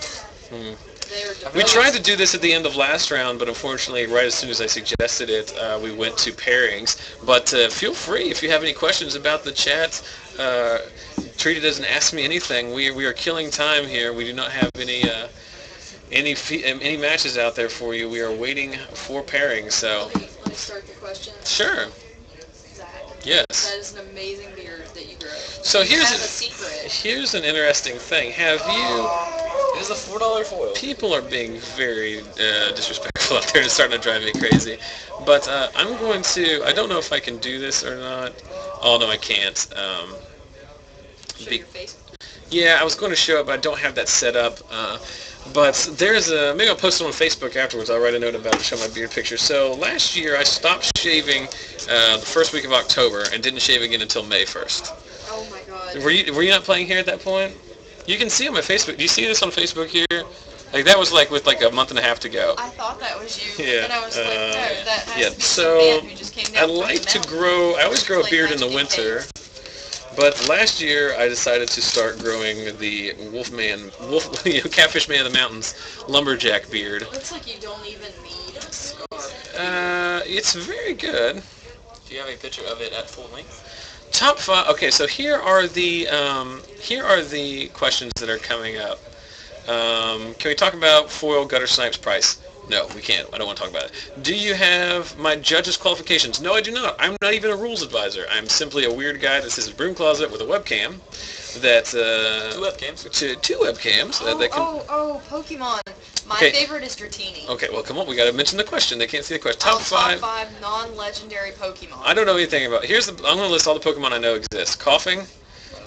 They are We tried to do this at the end of last round, but unfortunately, right as soon as I suggested it, we went to pairings. But feel free if you have any questions about the chat. Treat it as an Ask Me Anything. We are killing time here. We do not have any matches out there for you. We are waiting for pairings. So let me start the question. sure. Zach. Yes. That is an amazing beard that you grow. So you here's have a secret. Here's an interesting thing. Have you? It is a $4 foil. People are being very disrespectful out there and starting to drive me crazy. But I'm going to. I don't know if I can do this or not. Oh no, I can't. Show your face. Yeah, I was going to show it, but I don't have that set up. But there's a, maybe I'll post it on Facebook afterwards. I'll write a note about it to show my beard picture. So last year I stopped shaving the first week of October and didn't shave again until May 1st. Oh my god. Were you not playing here at that point? You can see on my Facebook. Do you see this on Facebook here? Like that was like with like a month and a half to go. I thought that was you. Yeah. And I was like, no, that has to be so some man who just came down I from like the to mountain. grow. I always grow a Like beard in the Magic winter. Days. But last year, I decided to start growing the Catfish Man of the Mountains lumberjack beard. It looks like you don't even need a scarf. It's very good. Do you have a picture of it at full length? Top 5. Okay, so here are the questions that are coming up. Can we talk about foil gutter snipes price? No, we can't. I don't want to talk about it. Do you have my judge's qualifications? No, I do not. I'm not even a rules advisor. I'm simply a weird guy that sits in a broom closet with a webcam. That 2 webcams. Two webcams. That can... Pokemon. My Okay. favorite is Dratini. Okay, well, come on. We got to mention the question. They can't see the question. Top Top 5. 5 non-legendary Pokemon. I don't know anything about. I'm going to list all the Pokemon I know exist. Coughing,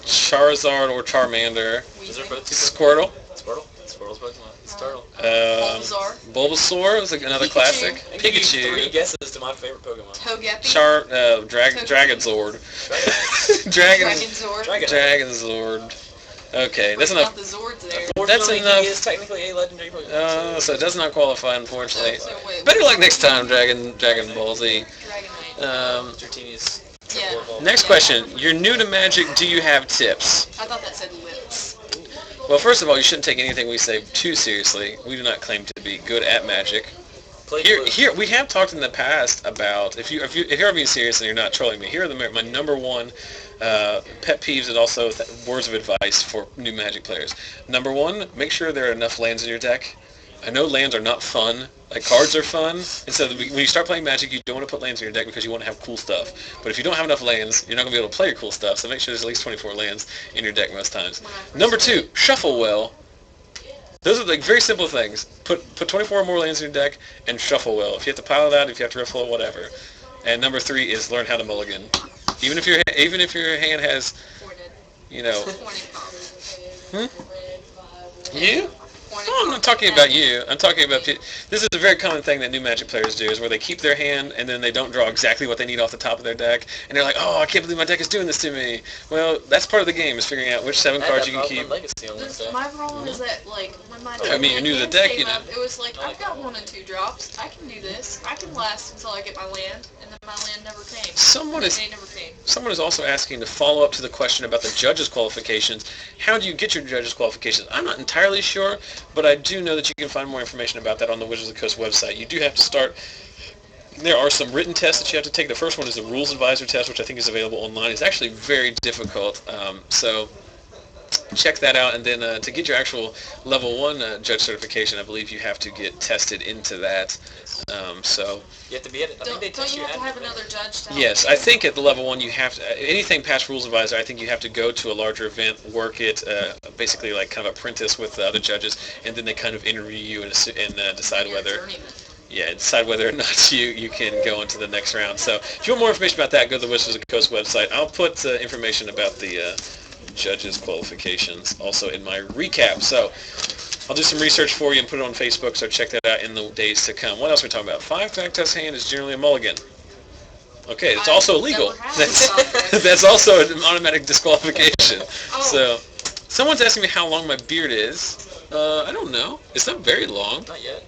Charizard or Charmander, Those are both 2 Squirtle. Squirtle. Squirtle's Pokemon. It's turtle. Bulbasaur. Bulbasaur is another Pikachu. classic. I can give you 3 Pikachu. guesses to my favorite Pokemon. Togepi. Dragonzord. Dragonzord. Dragonzord. Okay, that's Bring out enough. the Zords there. Unfortunately, enough. he is technically a legendary Pokemon. So it does not qualify, unfortunately. So wait, Better luck next time, Dragon Ball Z. Dragonite. Dratini's Yeah. Next question. You're new to Magic. Do you have tips? I thought that said lips. Well, first of all, you shouldn't take anything we say too seriously. We do not claim to be good at Magic. Here, we have talked in the past about if you're being serious and you're not trolling me. Here are my number 1 pet peeves and also words of advice for new Magic players. Number 1, make sure there are enough lands in your deck. I know lands are not fun. Like cards are fun, and so when you start playing Magic, you don't want to put lands in your deck because you want to have cool stuff. But if you don't have enough lands, you're not going to be able to play your cool stuff. So make sure there's at least 24 lands in your deck most times. Number 2, shuffle well. Those are like very simple things. Put 24 or more lands in your deck and shuffle well. If you have to pile it out, if you have to riffle it, whatever. And number 3 is learn how to mulligan. Even if your hand has, you know. You? No, I'm not talking about you. I'm talking about this is a very common thing that new Magic players do, is where they keep their hand and then they don't draw exactly what they need off the top of their deck, and they're like, oh, I can't believe my deck is doing this to me. Well, that's part of the game, is figuring out which 7 cards you can keep. My problem is that, like, when my I mean, you're new to the deck, you know. up, it was like, I've got 1 and 2 drops. I can do this. I can last until I get my land, and then my land never came. Someone is also asking to follow up to the question about the judges' qualifications. How do you get your judges' qualifications? I'm not entirely sure, but I do know that you can find more information about that on the Wizards of the Coast website. You do have to start. There are some written tests that you have to take. The first one is the Rules Advisor test, which I think is available online. It's actually very difficult, so check that out. And then to get your actual level 1 judge certification, I believe you have to get tested into that. So you have to be at it. Don't you have to have another judge to help? Yes, I think at the level 1 you have to, anything past Rules Advisor, I think you have to go to a larger event, work it, basically like kind of apprentice with the other judges, and then they kind of interview you and decide whether or not you can go into the next round. So if you want more information about that, go to the Wizards of the Coast website. I'll put information about the judges' qualifications also in my recap. So I'll do some research for you and put it on Facebook, so check that out in the days to come. What else are we talking about? 5 back test hand is generally a mulligan. Okay, it's also illegal. That's also an automatic disqualification. So, someone's asking me how long my beard is. I don't know. It's not very long. Not yet.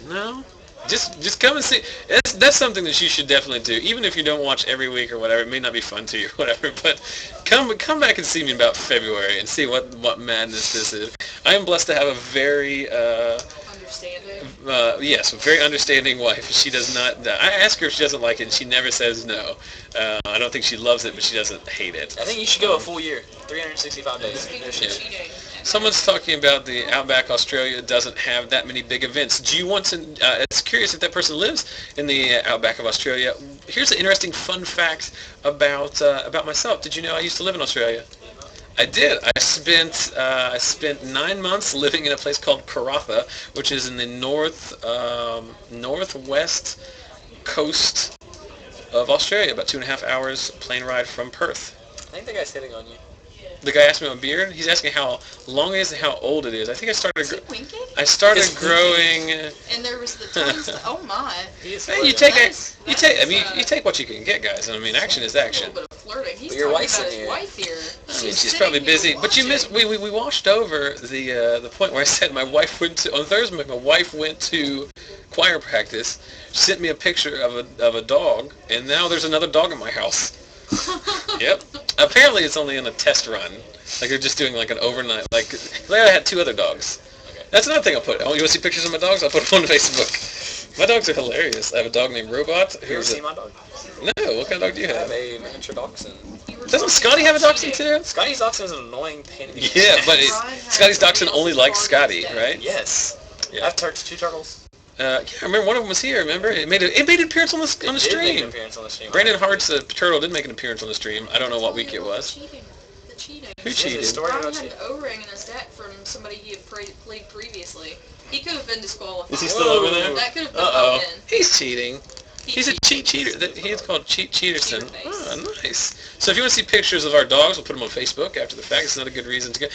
No. Just come and see. That's something that you should definitely do. Even if you don't watch every week or whatever, it may not be fun to you or whatever, but come back and see me about February and see what madness this is. I am blessed to have a very very understanding wife. She does not. I ask her if she doesn't like it, and she never says no. I don't think she loves it, but she doesn't hate it. I think you should go a full year, 365 days. Someone's talking about the Outback Australia doesn't have that many big events. Do you want to? It's curious if that person lives in the Outback of Australia. here's an interesting fun fact about myself. Did you know I used to live in Australia? I did. I spent 9 months living in a place called Karratha, which is in the northwest coast of Australia, about 2.5 hours plane ride from Perth. I think the guy's hitting on you. The guy asked me about beard. He's asking how long it is and how old it is. I think I started. Is he winking? I started growing. And there was the times. Oh my! Hey, you take I mean, you take what you can get, guys. I mean, action is action. A little bit of flirting. He's Your talking wife's about in his here. wife here. I mean, she's probably busy. But you missed. We washed over the point where I said my wife went to on Thursday. My wife went to choir practice. Sent me a picture of a dog, and now there's another dog in my house. Yep. Apparently, it's only in a test run. Like they're just doing like an overnight. Like they had 2 other dogs. Okay. That's another thing I'll put. Oh, you want to see pictures of my dogs? I'll put them on Facebook. My dogs are hilarious. I have a dog named Robot. Have you ever seen my dog? No. What kind of dog do you I have have? a miniature dachshund. Doesn't Scotty have a dachshund too? Scotty's dachshund is an annoying pain in the ass. Yeah, but Scotty's dachshund only likes Scotty, right? Yes. Yeah. I have 2 turtles. Yeah, I remember one of them was here. Remember, it made an appearance on the It did make an stream. appearance on the stream. Brandon Hart's turtle did make an appearance on the stream. I don't know what week it was. The cheating. Who Yes, cheated? the story Brian about had you. an O-ring in his deck from somebody he had played previously. He could have been disqualified. Is he still over there? That could have been Uh-oh. voted in. He's cheating. He He's a cheated. cheater. He's called Cheaterson. Cheater face. Oh, nice. So if you want to see pictures of our dogs, we'll put them on Facebook after the fact. It's not a good reason to go.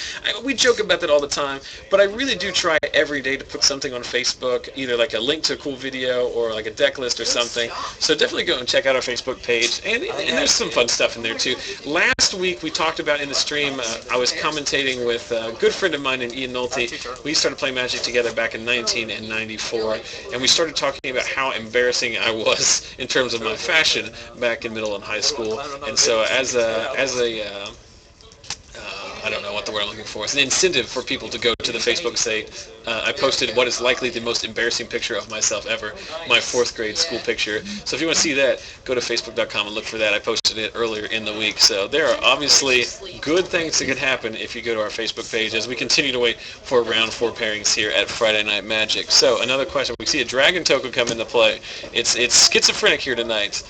We joke about that all the time, but I really do try every day to put something on Facebook, either like a link to a cool video or like a deck list or something. So definitely go and check out our Facebook page. And there's some fun stuff in there too. Last week we talked about in the stream, I was commentating with a good friend of mine named Ian Nolte. We started playing Magic together back in 1994, and we started talking about how embarrassing I was in terms of my fashion back in middle and high school. And so as a I don't know what the word I'm looking for. It's an incentive for people to go to the Facebook and say, I posted what is likely the most embarrassing picture of myself ever, my 4th grade school picture. So if you want to see that, go to facebook.com and look for that. I posted it earlier in the week. So there are obviously good things that can happen if you go to our Facebook page as we continue to wait for round 4 pairings here at Friday Night Magic. So another question. We see a Dragon token come into play. It's schizophrenic here tonight.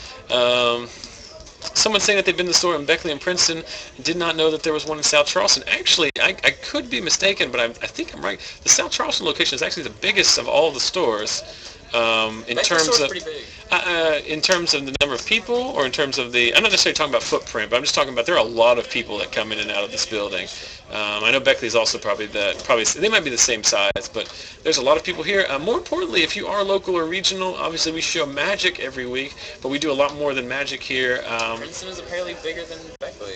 Someone saying that they've been to the store in Beckley and Princeton and did not know that there was one in South Charleston. Actually, I could be mistaken, but I think I'm right. The South Charleston location is actually the biggest of all the stores in terms of pretty big. in terms of the number of people, or in terms of the. I'm not necessarily talking about footprint, but I'm just talking about there are a lot of people that come in and out of this building. I know Beckley's also probably they might be the same size, but there's a lot of people here. More importantly, if you are local or regional, obviously we show Magic every week, but we do a lot more than Magic here. Princeton is apparently bigger than Beckley.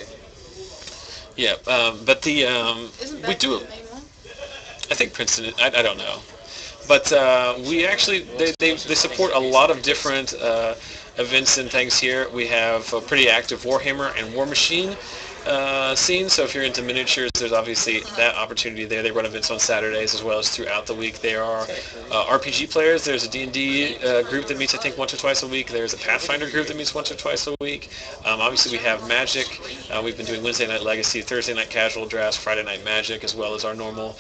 Yeah, but the Isn't we do. the main one? I think Princeton. I don't know, but we actually they support a lot of different events and things here. We have a pretty active Warhammer and War Machine scene, so if you're into miniatures, there's obviously that opportunity there. They run events on Saturdays as well as throughout the week. There are RPG players. There's a D&D group that meets I think once or twice a week. There's a Pathfinder group that meets once or twice a week. Obviously we have Magic. We've been doing Wednesday Night Legacy, Thursday Night Casual Drafts, Friday Night Magic, as well as our normal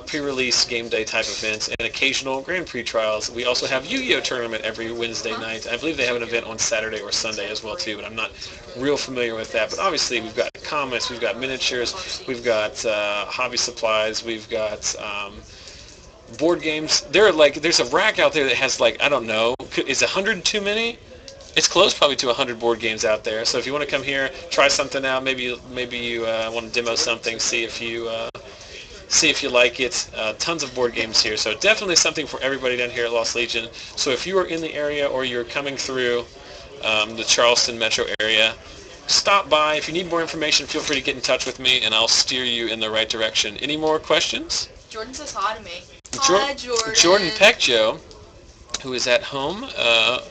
pre-release game day type events and occasional Grand Prix trials. We also have Yu-Gi-Oh! Tournament every Wednesday night. I believe they have an event on Saturday or Sunday as well too, but I'm not real familiar with that. But obviously we've got comics, we've got miniatures, we've got hobby supplies, we've got board games. There's a rack out there that has I don't know, is 100 too many? It's close probably to 100 board games out there. So if you want to come here, try something out, maybe you want to demo something, see if you like it. Tons of board games here, so definitely something for everybody down here at Lost Legion. So if you are in the area or you're coming through the Charleston metro area, stop by. If you need more information, feel free to get in touch with me, and I'll steer you in the right direction. Any more questions? Jordan says hi to me. Hi, Jordan. Jordan Peckjo, who is at home. With a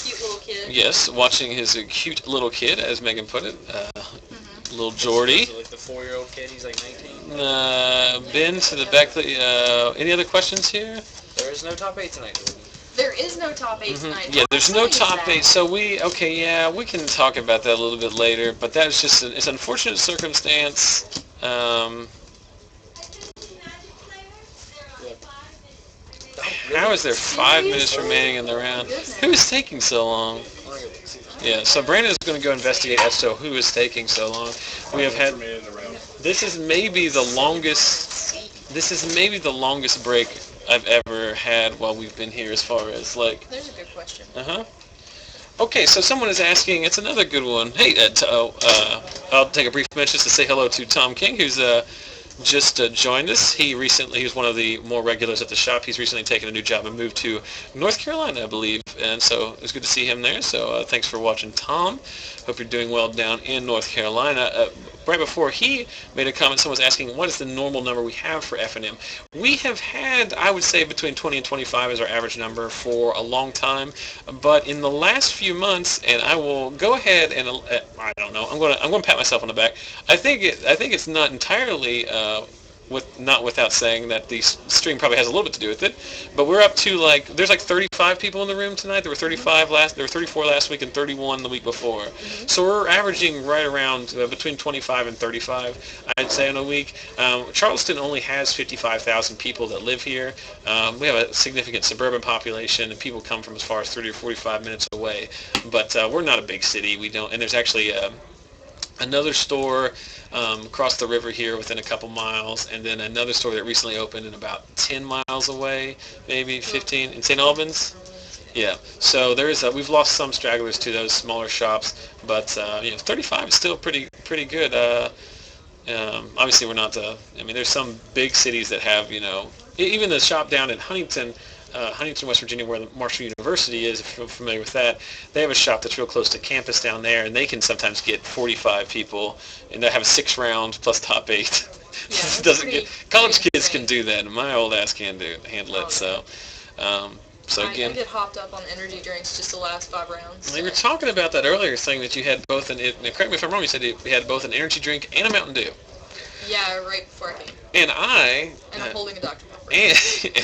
cute little kid. Yes, watching his cute little kid, as Megan put it. Little Jordy. So, the 4-year-old kid, he's 19. Been to the Beckley. Any other questions here? There is no top 8 tonight, Jordan. There is no top 8 tonight. Yeah, there's no How top 8, so we can talk about that a little bit later, but that is just it's an unfortunate circumstance. How is there 5 minutes remaining in the round? Who is taking so long? Yeah, so Brandon is going to go investigate as to who is taking so long. We have had. This is maybe the longest. This is maybe the longest break I've ever had while we've been here, as far as like. There's a good question. Okay, so someone is asking. It's another good one. Hey, I'll take a brief minute just to say hello to Tom King, who's just joined us. He was one of the more regulars at the shop. He's recently taken a new job and moved to North Carolina, I believe, and so it was good to see him there. So thanks for watching, Tom. Hope you're doing well down in North Carolina. Right before he made a comment, someone was asking, what is the normal number we have for FNM? We have had, I would say, between 20 and 25 as our average number for a long time, but in the last few months, and I will go ahead and, I don't know, I'm going to pat myself on the back. I think it's not entirely not without saying that the stream probably has a little bit to do with it, but we're up to there's 35 people in the room tonight. There were 34 last week and 31 the week before. So we're averaging right around between 25 and 35, I'd say, in a week. Charleston only has 55,000 people that live here. We have a significant suburban population, and people come from as far as 30 or 45 minutes away. But we're not a big city. And there's actually another store across the river here within a couple miles, and then another store that recently opened in about 10 miles away, maybe 15, in St. Albans. Yeah, so we've lost some stragglers to those smaller shops, but 35 is still pretty good. Obviously, we're not there's some big cities that have, even the shop down in Huntington, West Virginia, where the Marshall University is, if you're familiar with that. They have a shop that's real close to campus down there, and they can sometimes get 45 people, and they have a 6 round plus top 8. Yeah, college kids can do that, and my old ass can't handle it. So again, I get hopped up on energy drinks just the last 5 rounds. You were talking about that earlier, saying that you had both correct me if I'm wrong, you said you had both an energy drink and a Mountain Dew. Yeah, right before I came. And I'm holding a Dr. Pepper.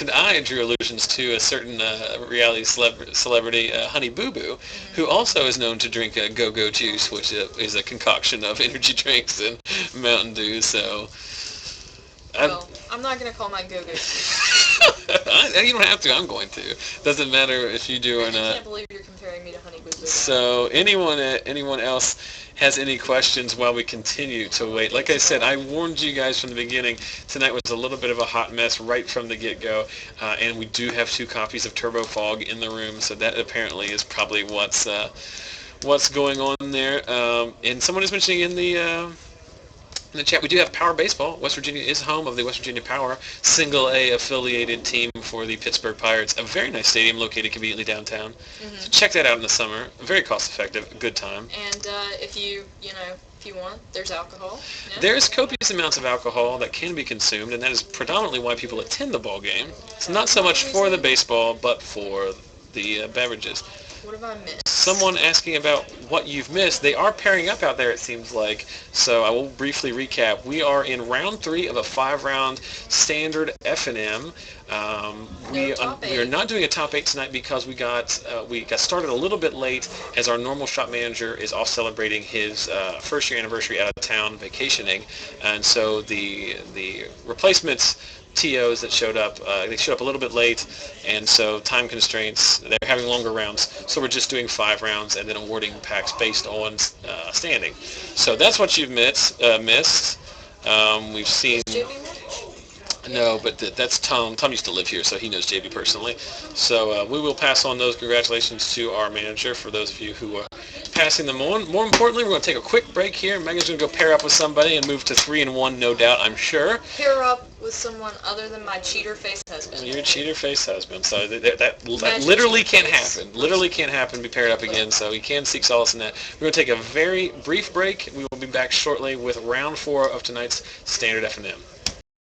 And I drew allusions to a certain reality celebrity, Honey Boo Boo, who also is known to drink go-go juice, which is a concoction of energy drinks and Mountain Dew. So, I'm not going to call mine go-go juice. You don't have to. I'm going to. Doesn't matter if you do or not. I can't believe you're comparing me to Honey Boo Boo. So, anyone else has any questions while we continue to wait? Like I said, I warned you guys from the beginning. Tonight was a little bit of a hot mess right from the get-go, and we do have 2 copies of Turbo Fog in the room, so that apparently is probably what's going on there. And someone is mentioning in the chat, we do have Power Baseball. West Virginia is home of the West Virginia Power, single A affiliated team for the Pittsburgh Pirates. A very nice stadium located conveniently downtown. So check that out in the summer. Very cost effective, good time. And if you want, there's alcohol. Yeah. There's copious amounts of alcohol that can be consumed, and that is predominantly why people attend the ball game. It's not so much for the baseball, but for the beverages. What have I missed? Someone asking about what you've missed. They are pairing up out there, it seems like. So I will briefly recap. We are in round 3 of a 5-round standard FNM. We are not doing a top 8 tonight because we got started a little bit late, as our normal shop manager is off celebrating his first year anniversary out of town vacationing, and so the replacements TOs that showed up, they showed up a little bit late, and so time constraints, they're having longer rounds, so we're just doing 5 rounds and then awarding packs based on standing. So that's what you've missed. We've seen... No, but that's Tom. Tom used to live here, so he knows JB personally. So we will pass on those congratulations to our manager for those of you who are passing them on. More importantly, we're going to take a quick break here. Megan's going to go pair up with somebody and move to 3-1, no doubt, I'm sure. Pair up with someone other than my cheater-faced husband. Your cheater-faced husband. So that literally can't happen. Literally can't happen, be paired up again, so you can seek solace in that. We're going to take a very brief break. We will be back shortly with round 4 of tonight's Standard FNM.